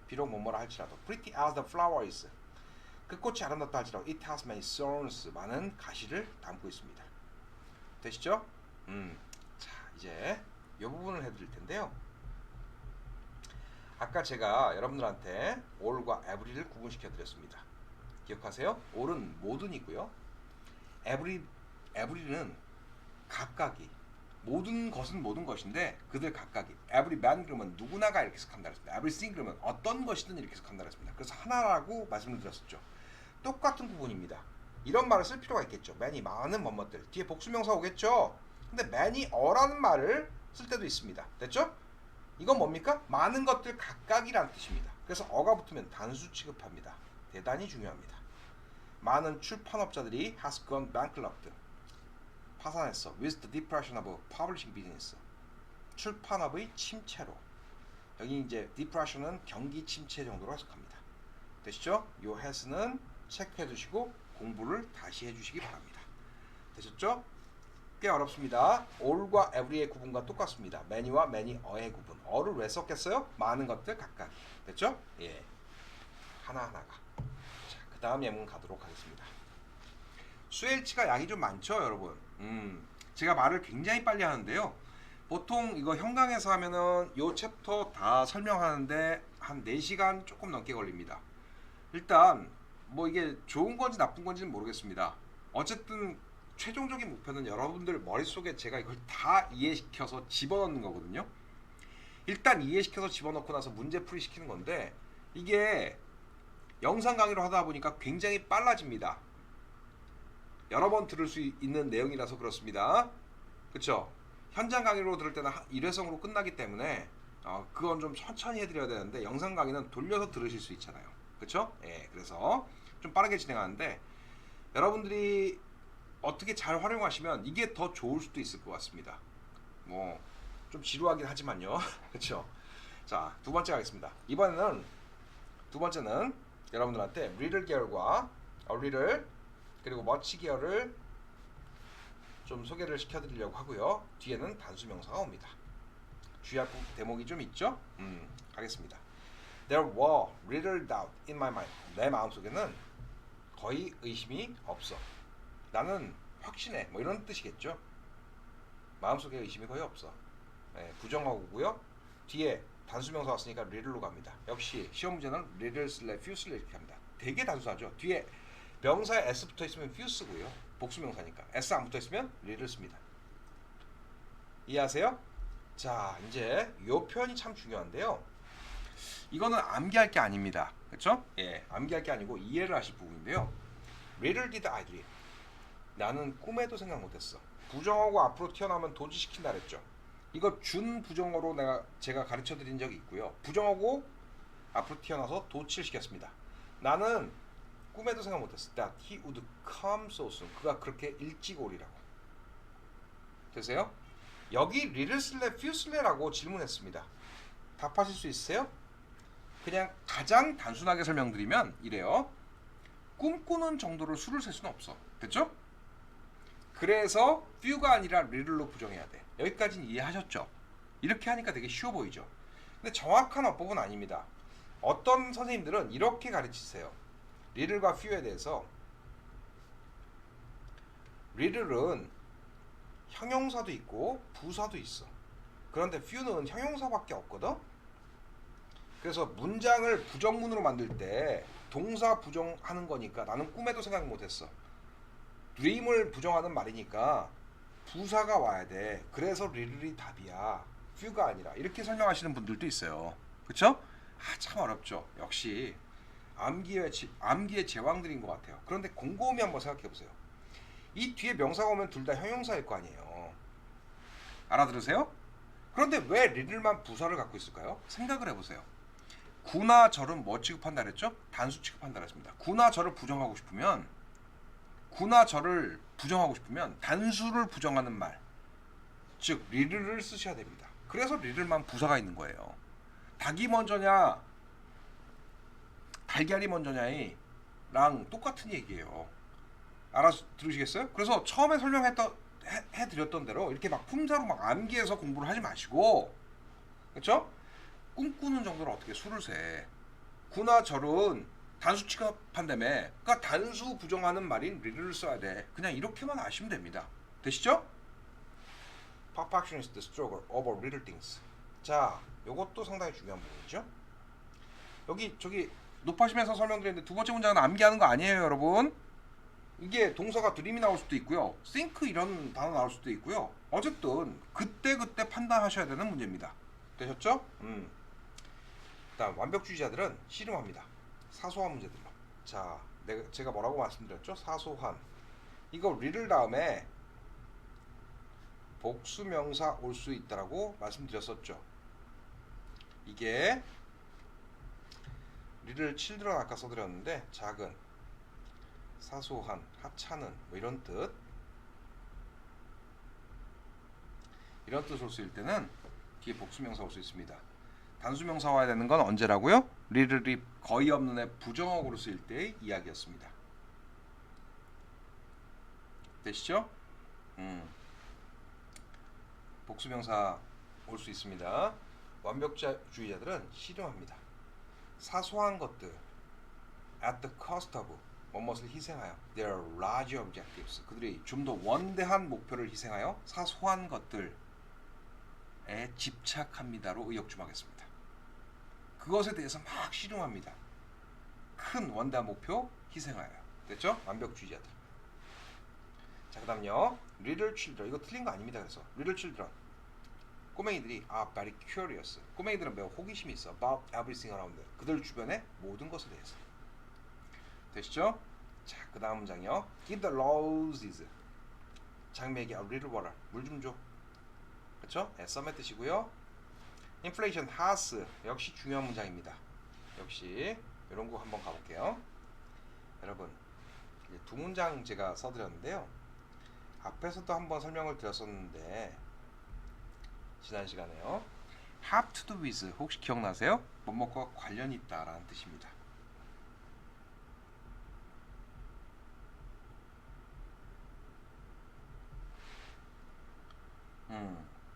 A: 비록 뭐뭐라 할지라도 pretty as the flower is. 그 꽃이 아름답다 할지라도 it has many thorns. 많은 가시를 담고 있습니다. 되시죠? 자, 이제 이 부분을 해드릴 텐데요. 아까 제가 여러분들한테 all과 every를 구분시켜 드렸습니다. 기억하세요? all은 모든이고요. every는 각각이, 모든 것은 모든 것인데 그들 각각이. every man 그러면 누구나가 이렇게 해석한다 그랬습니다. everything 그러면 어떤 것이든 이렇게 해석한다 그랬습니다. 그래서 하나라고 말씀을 드렸었죠. 똑같은 구분입니다. 이런 말을 쓸 필요가 있겠죠. many, 많은 뭐뭐들. 뒤에 복수명사 오겠죠. 근데 many 어라는 말을 쓸 때도 있습니다. 됐죠? 이건 뭡니까? 많은 것들 각각이란 뜻입니다. 그래서 어가 붙으면 단수 취급합니다. 대단히 중요합니다. 많은 출판업자들이 has gone bankrupt, 파산했어. with the depression of publishing business, 출판업의 침체로. 여기 이제 depression은 경기 침체 정도로 해석합니다. 되시죠? 요 has는 체크해 두시고 공부를 다시 해주시기 바랍니다. 되셨죠? 꽤 어렵습니다. all과 every의 구분과 똑같습니다. many와 many어의 구분. 어를 왜 썼겠어요? 많은 것들 각각. 됐죠? 예. 하나하나가. 자, 그 다음 예문 가도록 하겠습니다. 스웰치가 양이 좀 많죠, 여러분. 제가 말을 굉장히 빨리 하는데요. 보통 이거 형광에서 하면은 요 챕터 다 설명하는데 한 4시간 조금 넘게 걸립니다. 일단 뭐 이게 좋은 건지 나쁜 건지는 모르겠습니다. 어쨌든 최종적인 목표는 여러분들 머릿속에 제가 이걸 다 이해시켜서 집어넣는 거거든요. 일단 이해시켜서 집어넣고 나서 문제풀이 시키는 건데 이게 영상 강의로 하다 보니까 굉장히 빨라집니다. 여러 번 들을 수 있는 내용이라서 그렇습니다. 그쵸? 현장 강의로 들을 때는 일회성으로 끝나기 때문에 그건 좀 천천히 해드려야 되는데 영상 강의는 돌려서 들으실 수 있잖아요. 그쵸? 예, 그래서 좀 빠르게 진행하는데 여러분들이 어떻게 잘 활용하시면 이게 더 좋을 수도 있을 것 같습니다. 뭐 좀 지루하긴 하지만요. 그쵸? 자, 두 번째 가겠습니다. 이번에는 두 번째는 여러분들한테 리들 계열과 리들 그리고 머치 계열을 좀 소개를 시켜드리려고 하고요. 뒤에는 단수 명사가 옵니다. 주의할 대목이 좀 있죠? 가겠습니다. There were little doubt in my mind. 내 마음속에는 거의 의심이 없어. 나는 확신해. 뭐 이런 뜻이겠죠. 마음속에 의심이 거의 없어. 네, 부정어고고요. 뒤에 단수명사 왔으니까 little로 갑니다. 역시 시험 문제는 little 슬래 few 슬래 이렇게 합니다. 되게 단순하죠. 뒤에 명사에 s 붙어 있으면 few 쓰고요. 복수명사니까 s 안 붙어 있으면 little 씁니다. 이해하세요? 자, 이제 요 표현이 참 중요한데요. 이거는 암기할 게 아닙니다. 그렇죠? 예, 암기할 게 아니고 이해를 하실 부분인데요. Little did I dream. 나는 꿈에도 생각 못했어. 부정어고 앞으로 튀어나오면 도지시킨다 그랬죠. 이거 준 부정어로 제가 가르쳐 드린 적이 있고요. 부정어고 앞으로 튀어나와서 도치를 시켰습니다. 나는 꿈에도 생각 못했어. That he would come so soon. 그가 그렇게 일찍 오리라고. 되세요? 여기 little 슬래 few 슬래라고 질문했습니다. 답하실 수 있으세요? 그냥 가장 단순하게 설명드리면 이래요. 꿈꾸는 정도로 수를 셀 수는 없어. 됐죠? 그래서 few가 아니라 little로 부정해야 돼. 여기까지는 이해하셨죠? 이렇게 하니까 되게 쉬워 보이죠? 근데 정확한 어법은 아닙니다. 어떤 선생님들은 이렇게 가르치세요. little과 few에 대해서 little은 형용사도 있고 부사도 있어. 그런데 few는 형용사밖에 없거든? 그래서 문장을 부정문으로 만들 때 동사 부정하는 거니까 나는 꿈에도 생각 못했어. dream을 부정하는 말이니까 부사가 와야 돼. 그래서 little이 답이야. few가 아니라. 이렇게 설명하시는 분들도 있어요. 그쵸? 참 어렵죠. 역시 암기의 제왕들인 것 같아요. 그런데 곰곰이 한번 생각해 보세요. 이 뒤에 명사가 오면 둘 다 형용사일 거 아니에요. 알아들으세요? 그런데 왜 little만 부사를 갖고 있을까요? 생각을 해보세요. 구나 절은 뭐 취급한다 그랬죠? 단수 취급한다 그랬습니다. 구나 절을 부정하고 싶으면 단수를 부정하는 말, 즉 little를 쓰셔야 됩니다. 그래서 little만 부사가 있는 거예요. 닭이 먼저냐 달걀이 먼저냐랑 똑같은 얘기예요. 알아들으시겠어요? 그래서 처음에 해드렸던 대로 이렇게 막 품사로 막 암기해서 공부를 하지 마시고, 그렇죠? 꿈꾸는 정도로 어떻게 수를 세. 구나 절은 단수 취급한다며. 그러니까 단수 부정하는 말인 little를 써야 돼. 그냥 이렇게만 아시면 됩니다. 되시죠? Perfectionist struggle over little things. 자, 요것도 상당히 중요한 부분이죠. 저기 높아지면서 설명드렸는데 두 번째 문장은 암기하는 거 아니에요, 여러분. 이게 동사가 dream이 나올 수도 있고요, think 이런 단어 나올 수도 있고요. 어쨌든 그때 판단하셔야 되는 문제입니다. 되셨죠? 일단 완벽주의자들은 씨름합니다. 사소한 문제들로. 자, 제가 뭐라고 말씀드렸죠? 사소한. 이거 little 다음에 복수명사 올 수 있다라고 말씀드렸었죠. 이게 little children 아까 써드렸는데 작은, 사소한, 하찮은 뭐 이런 뜻. 이런 뜻 올 수 있을 때는 뒤에 복수명사 올 수 있습니다. 단수명사 와야 되는 건 언제라고요? little이 거의 없는 애 부정어구로 쓰일 때의 이야기였습니다. 되시죠? 복수명사 올 수 있습니다. 완벽주의자들은 씨름합니다. 사소한 것들 at the cost of 무엇을 희생하여 their large objectives 그들이 좀 더 원대한 목표를 희생하여 사소한 것들에 집착합니다로 의역주목하겠습니다. 그것에 대해서 막 씨름합니다. 큰 원대한 목표 희생하여. 됐죠? 완벽주의자들. 자, 그 다음요. Little children. 이거 틀린 거 아닙니다. 그래서 Little children. 꼬맹이들이 are very curious. 꼬맹이들은 매우 호기심이 있어. About everything around them. 그들 주변의 모든 것에 대해서. 되시죠? 자, 그 다음 문장이요. Give the roses. 장미에게 a little water. 물 좀 줘. 그렇죠? 썸의 뜻이고요. Inflation has. 역시 중요한 문장입니다. 역시 이런 거 한번 가볼게요. 여러분, 두 문장 제가 써드렸는데요. 앞에서도 한번 설명을 드렸었는데 지난 시간에요. have to do with 혹시 기억나세요? 뭐뭐과 관련이 있다라는 뜻입니다.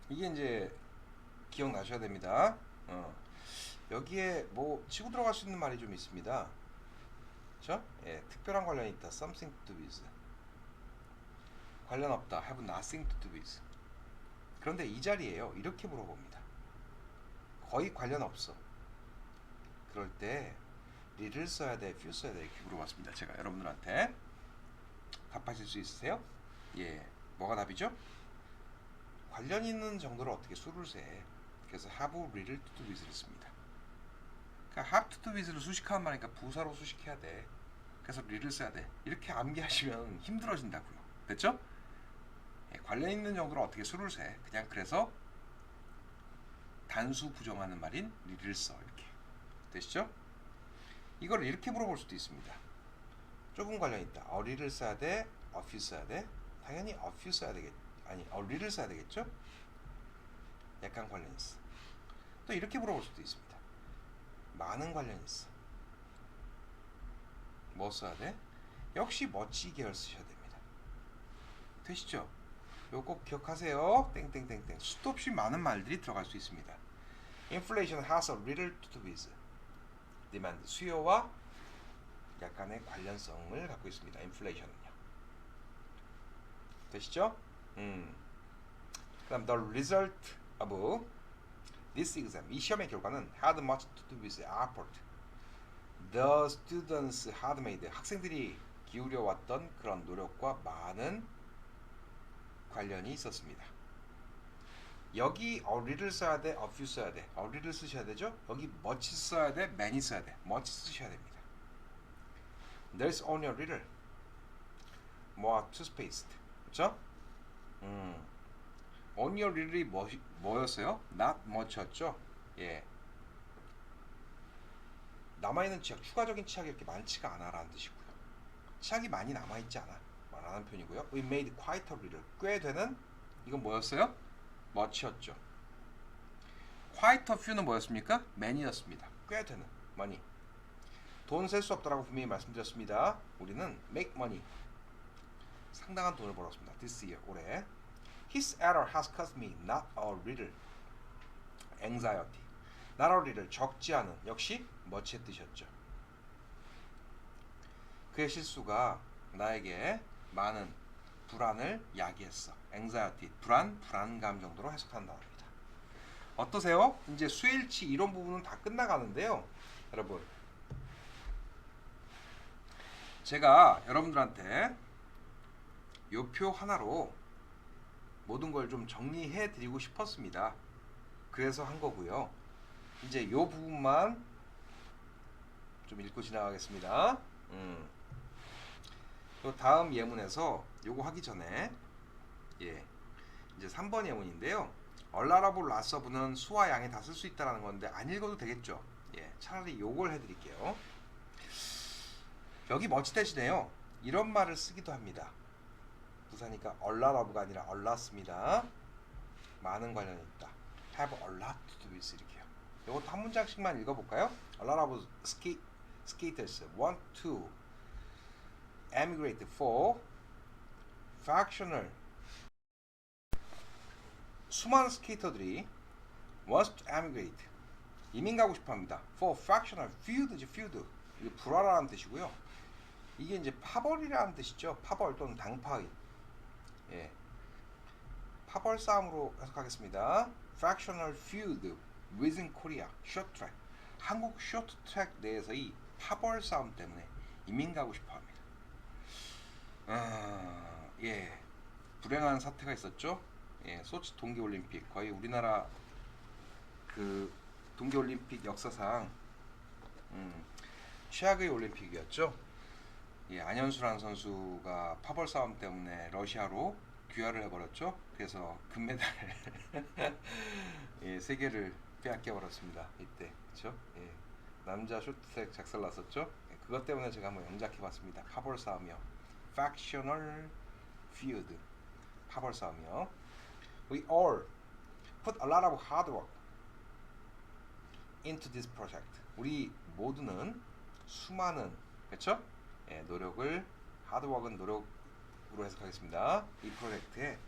A: 이게 이제 기억나셔야 됩니다. 여기에 뭐 치고 들어갈 수 있는 말이 좀 있습니다. 그렇죠? 예, 특별한 관련이 있다. something to do with. 관련 없다. have nothing to do with. 그런데 이 자리에요. 이렇게 물어봅니다. 거의 관련 없어. 그럴 때 little 써야 돼, few 써야 돼 이렇게 물어봤습니다. 제가 여러분들한테 답하실 수 있으세요? 예, 뭐가 답이죠? 관련 있는 정도로 어떻게 수를 세? 그래서 have little to do with를 씁니다. 그러니까 have to do with를 수식하는 말이니까 부사로 수식해야 돼. 그래서 little 써야 돼. 이렇게 암기하시면 힘들어진다고요. 됐죠? 예, 관련 있는 정도로 어떻게 수를 세? 그냥 그래서 단수 부정하는 말인 little 써 이렇게. 되시죠? 이걸 이렇게 물어볼 수도 있습니다. 조금 관련 있다. a little 써야 돼, a few 써야 돼. 당연히 a few 써야 되겠. 아니, a little 써야 되겠죠? 약간 관련 있어. 또 이렇게 물어볼 수도 있습니다. 많은 관련 있어. 뭐 써야 돼? 역시 멋지 계열 쓰셔야 됩니다. 되시죠? 요거 꼭 기억하세요. 땡땡땡땡. 수도 없이 많은 말들이 들어갈 수 있습니다. Inflation has a little to do with demand. 수요와 약간의 관련성을 갖고 있습니다. inflation은요. 되시죠? 그다음 the result of this exam. 이 시험의 결과는 had much to do with effort. The students had made. 학생들이 기울여 왔던 그런 노력과 많은 관련이 있었습니다. 여기 a little 써야 돼, a few 써야 돼. a little 쓰셔야 되죠? 여기 much 써야 돼, many 써야 돼. much 쓰셔야 됩니다. There's only a little more toothpaste. 그렇죠? only a little이 뭐였어요? not much였죠? 예. 남아있는 치약, 추가적인 치약이 이렇게 많지가 않아라는 뜻이고요. 치약이 많이 남아있지 않아 라는 표현이고요. We made quite a little. 꽤 되는, 이건 뭐였어요? much였죠. quite a few는 뭐였습니까? many였습니다. 꽤 되는, money. 돈 셀 수 없다라고 분명히 말씀드렸습니다. 우리는 make money. 상당한 돈을 벌었습니다. This year, 올해. His error has cost me not a little anxiety. not a little, 적지 않은, 역시 much의 뜻이었죠. 그의 실수가 나에게 많은 불안을 야기했어. anxiety, 불안감 정도로 해석한다 합니다. 어떠세요? 이제 수일치 이론 부분은 다 끝나가는데요. 여러분, 제가 여러분들한테 요 표 하나로 모든 걸 좀 정리해 드리고 싶었습니다. 그래서 한 거고요. 이제 요 부분만 좀 읽고 지나가겠습니다. 또 다음 예문에서 요거 하기 전에 예, 이제 3번 예문인데요. 얼라라보 라서브는 수와 양에 다 쓸 수 있다라는 건데 안 읽어도 되겠죠. 예, 차라리 요걸 해드릴게요. 여기 멋지 대신에요. 이런 말을 쓰기도 합니다. 부사니까 얼라라브가 아니라 얼랐습니다. 많은 관련이 있다. have a lot to do with 이렇게요. 이것도 한 문장씩만 읽어볼까요? A lot of skaters want to emigrate for factional. 수많은 스케이터들이 wants to emigrate. 이민 가고 싶어합니다. For factional field죠, field. 이게 불화라는 뜻이고요. 이게 이제 파벌이라는 뜻이죠. 파벌 또는 당파의. 예. 파벌 싸움으로 해석하겠습니다. Fractional feud within Korea short track. 한국 쇼트트랙 내에서의 파벌 싸움 때문에 이민 가고 싶어 합니다. 예. 불행한 사태가 있었죠. 예, 소치 동계올림픽 거의 우리나라 그 동계올림픽 역사상 최악의 올림픽이었죠. 예, 안현수라는 선수가 파벌 싸움 때문에 러시아로 귀화를 해버렸죠. 그래서 금메달을 예, 3개를 빼앗겨 버렸습니다. 이때 그렇죠? 예, 남자 쇼트트랙 작살났었죠. 예, 그것 때문에 제가 한번 영작해봤습니다. 파벌 싸움이요. Factional feud. 파벌 싸움이요. We all put a lot of hard work into this project. 우리 모두는 수많은 그렇죠? 예, 노력을 하드워크는 노력으로 해석하겠습니다. 이 프로젝트에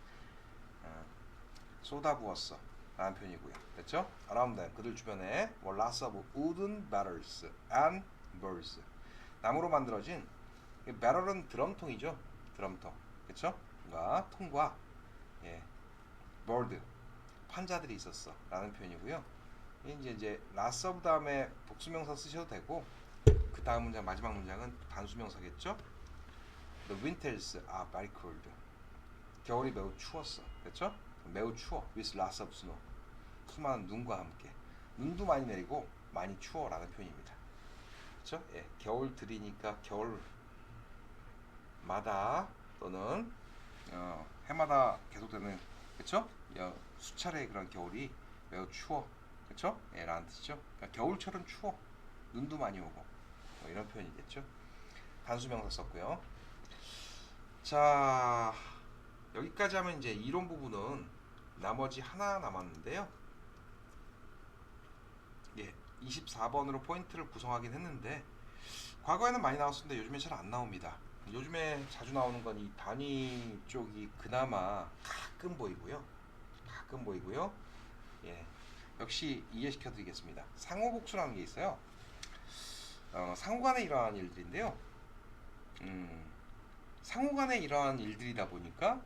A: 쏟아부었어 라는 표현이고요. 됐죠? Around them 그들 주변에 were lots of wooden barrels and birds. 나무로 만들어진 barrel은 드럼통이죠. 드럼통. 그렇죠? 통과 예, bird 판자들이 있었어 라는 표현이고요. 이제 lots of 다음에 복수명사 쓰셔도 되고 그 다음 문장 마지막 문장은 단수명사겠죠. The winters are very cold. 겨울이 매우 추웠어. 그렇죠? 매우 추워. With lots of snow. 수많은 눈과 함께. 눈도 많이 내리고 많이 추워라는 표현입니다. 그렇죠? 예, 겨울들이니까 겨울마다 또는 해마다 계속되는 그렇죠? 수차례의 그런 겨울이 매우 추워. 그렇죠? 예, 라는 뜻이죠. 그러니까 겨울처럼 추워. 눈도 많이 오고 뭐 이런 표현이겠죠. 단수명사 썼고요. 자, 여기까지 하면 이제 이론 부분은 나머지 하나 남았는데요. 예, 24번으로 포인트를 구성하긴 했는데 과거에는 많이 나왔었는데 요즘에 잘 안 나옵니다. 요즘에 자주 나오는 건 이 단위 쪽이 그나마 가끔 보이고요. 예, 역시 이해시켜 드리겠습니다. 상호복수라는 게 있어요. 상호간에 일어나는 일들인데요. 상호간에 일어나는 일들이다 보니까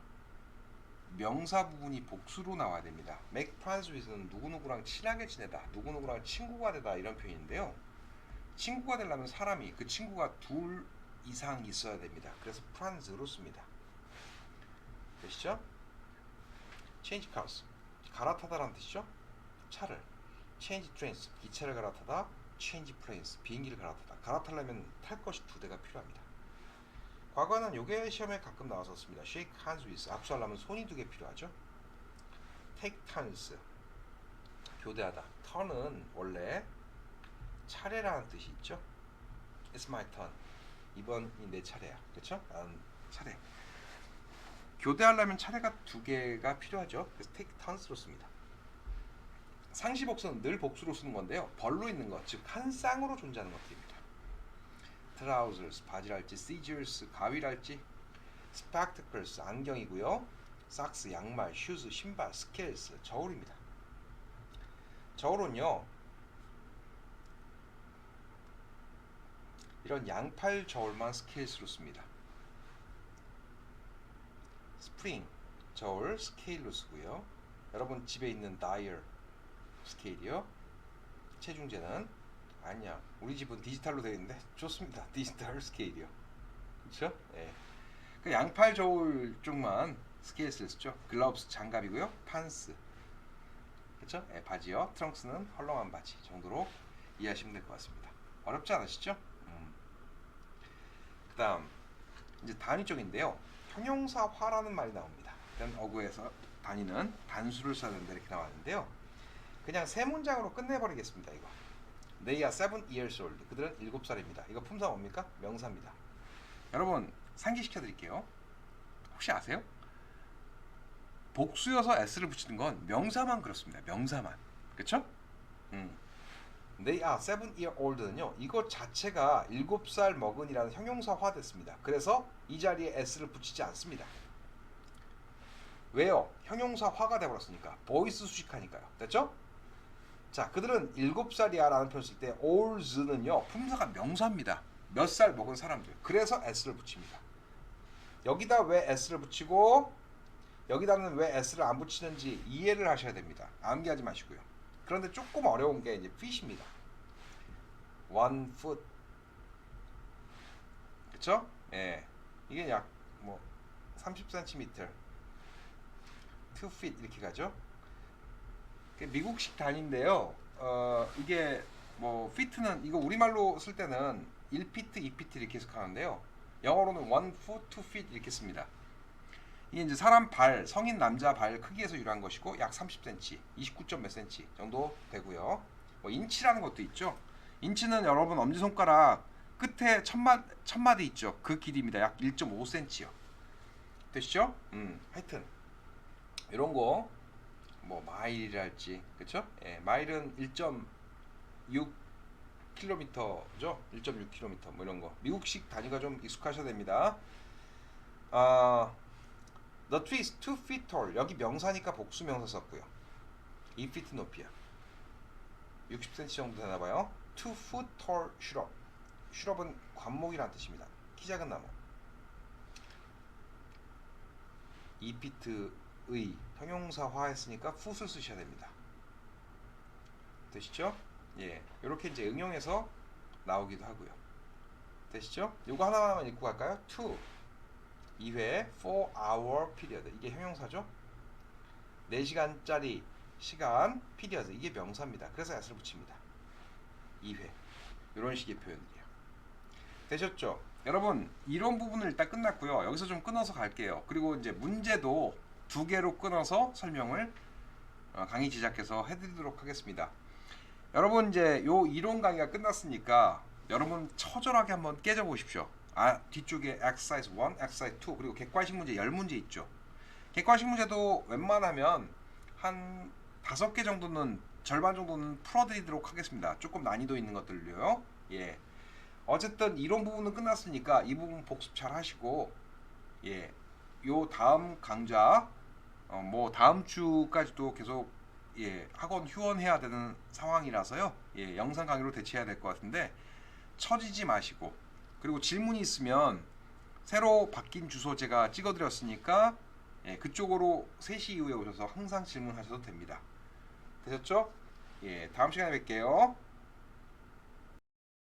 A: 명사 부분이 복수로 나와야 됩니다. Make friends with는 누구누구랑 친하게 지내다, 누구누구랑 친구가 되다 이런 표현인데요. 친구가 되려면 사람이 그 친구가 둘 이상 있어야 됩니다. 그래서 friends로 씁니다. 되시죠? Change cars 갈아타다라는 뜻이죠. 차를 Change trains 기차를 갈아타다, Change planes 비행기를 갈아타다. 갈아타려면 탈 것이 2대가 필요합니다. 과거에는 요게 시험에 가끔 나왔었습니다. Shake hands with 악수하려면 손이 2개 필요하죠. Take turns 교대하다. turn은 원래 차례라는 뜻이 있죠. It's my turn. 이번이 내 차례야. 그렇죠? 나는 차례. 교대하려면 차례가 2개가 필요하죠. 그래서 take turns로 씁니다. 상시복수는 늘 복수로 쓰는 건데요. 벌로 있는 것, 즉 한 쌍으로 존재하는 것들입니다. trousers 바지랄지, scissors 가위랄지, spectacles 안경이고요. socks 양말, shoes 신발, scales 저울입니다. 저울은요 이런 양팔 저울만 scales로 씁니다. spring 저울 스케일로 쓰고요. 여러분 집에 있는 dial 스케일이요. 체중재는 아니야. 우리 집은 디지털로 되어 있는데 좋습니다. 디지털 스케일이요. 그렇죠? 예. 그 양팔 저울 쪽만 스케일을 쓰죠. 글러브스 장갑이고요. 판스 그렇죠? 예, 바지요. 트렁크스는 헐렁한 바지 정도로 이해하시면 될 것 같습니다. 어렵지 않으시죠? 그다음 이제 단위 쪽인데요. 형용사화라는 말이 나옵니다. 일단 어구에서 단위는 단수를 써야 된다 이렇게 나왔는데요. 그냥 세 문장으로 끝내버리겠습니다. 이거 They are 7 years old. 그들은 7살입니다. 이거 품사 뭡니까? 명사입니다. 여러분 상기시켜 드릴게요. 혹시 아세요? 복수여서 s를 붙이는 건 명사만 그렇습니다. 명사만. 그쵸? They are 7 year old는요. 이것 자체가 7살 먹은이라는 형용사화 됐습니다. 그래서 이 자리에 s를 붙이지 않습니다. 왜요? 형용사화가 돼버렸으니까. 보이스 수식하니까요. 됐죠? 자, 그들은 7살이야 라는 표현을 쓸 때 olds는요. 품사가 명사입니다. 몇 살 먹은 사람들. 그래서 s를 붙입니다. 여기다 왜 s를 붙이고 여기다는 왜 s를 안 붙이는지 이해를 하셔야 됩니다. 암기하지 마시고요. 그런데 조금 어려운 게 이제 fit입니다. 1 foot. 그쵸? 예. 이게 약 뭐 30cm, 2 feet 이렇게 가죠. 미국식 단위인데요. 이게 뭐 feet는 이거 우리말로 쓸 때는 1피트, 2피트 이렇게 해석하는데요. 영어로는 1 foot, 2 feet 이렇게 씁니다. 이게 이제 사람 발, 성인 남자 발 크기에서 유래한 것이고 약 30cm, 29점 몇 cm 정도 되고요. 뭐 인치라는 것도 있죠. 인치는 여러분 엄지손가락 끝에 첫 마디 있죠. 그 길이입니다. 약 1.5cm요. 되시죠? 하여튼 이런 거 뭐 마일이랄지 그쵸? 예, 마일은 1.6km죠. 1.6km 뭐 이런 거. 미국식 단위가 좀 익숙하셔야 됩니다. The tree is 2 feet tall. 여기 명사니까 복수 명사 썼고요. 2 feet 높이야. 60cm 정도 되나봐요. 2 foot tall shrub. shrub은 관목이란 뜻입니다. 키 작은 나무. 2피트의 형용사화 했으니까 foot을 쓰셔야 됩니다. 되시죠? 예, 이렇게 이제 응용해서 나오기도 하고요. 되시죠? 요거 하나만 읽고 갈까요? 2 2회 4-hour period. 이게 형용사죠? 4시간짜리 시간 period. 이게 명사입니다. 그래서 s를 붙입니다. 2회. 이런 식의 표현들이에요. 되셨죠? 여러분 이론 부분은 일단 끝났고요. 여기서 좀 끊어서 갈게요. 그리고 이제 문제도 2개로 끊어서 설명을 강의 제작해서 해드리도록 하겠습니다. 여러분 이제 요 이론 강의가 끝났으니까 여러분 처절하게 한번 깨져보십시오. 뒤쪽에 exercise 1, exercise 2 그리고 객관식 문제 10문제 있죠. 객관식 문제도 웬만하면 한 5개 정도는 절반 정도는 풀어드리도록 하겠습니다. 조금 난이도 있는 것들로요. 예. 어쨌든 이론 부분은 끝났으니까 이 부분 복습 잘 하시고 예. 요 다음 강좌 뭐 다음 주까지도 계속 예, 학원 휴원해야 되는 상황이라서요. 예, 영상 강의로 대체해야 될 것 같은데 처지지 마시고 그리고 질문이 있으면 새로 바뀐 주소 제가 찍어드렸으니까 예, 그쪽으로 3시 이후에 오셔서 항상 질문하셔도 됩니다. 되셨죠? 예, 다음 시간에 뵐게요.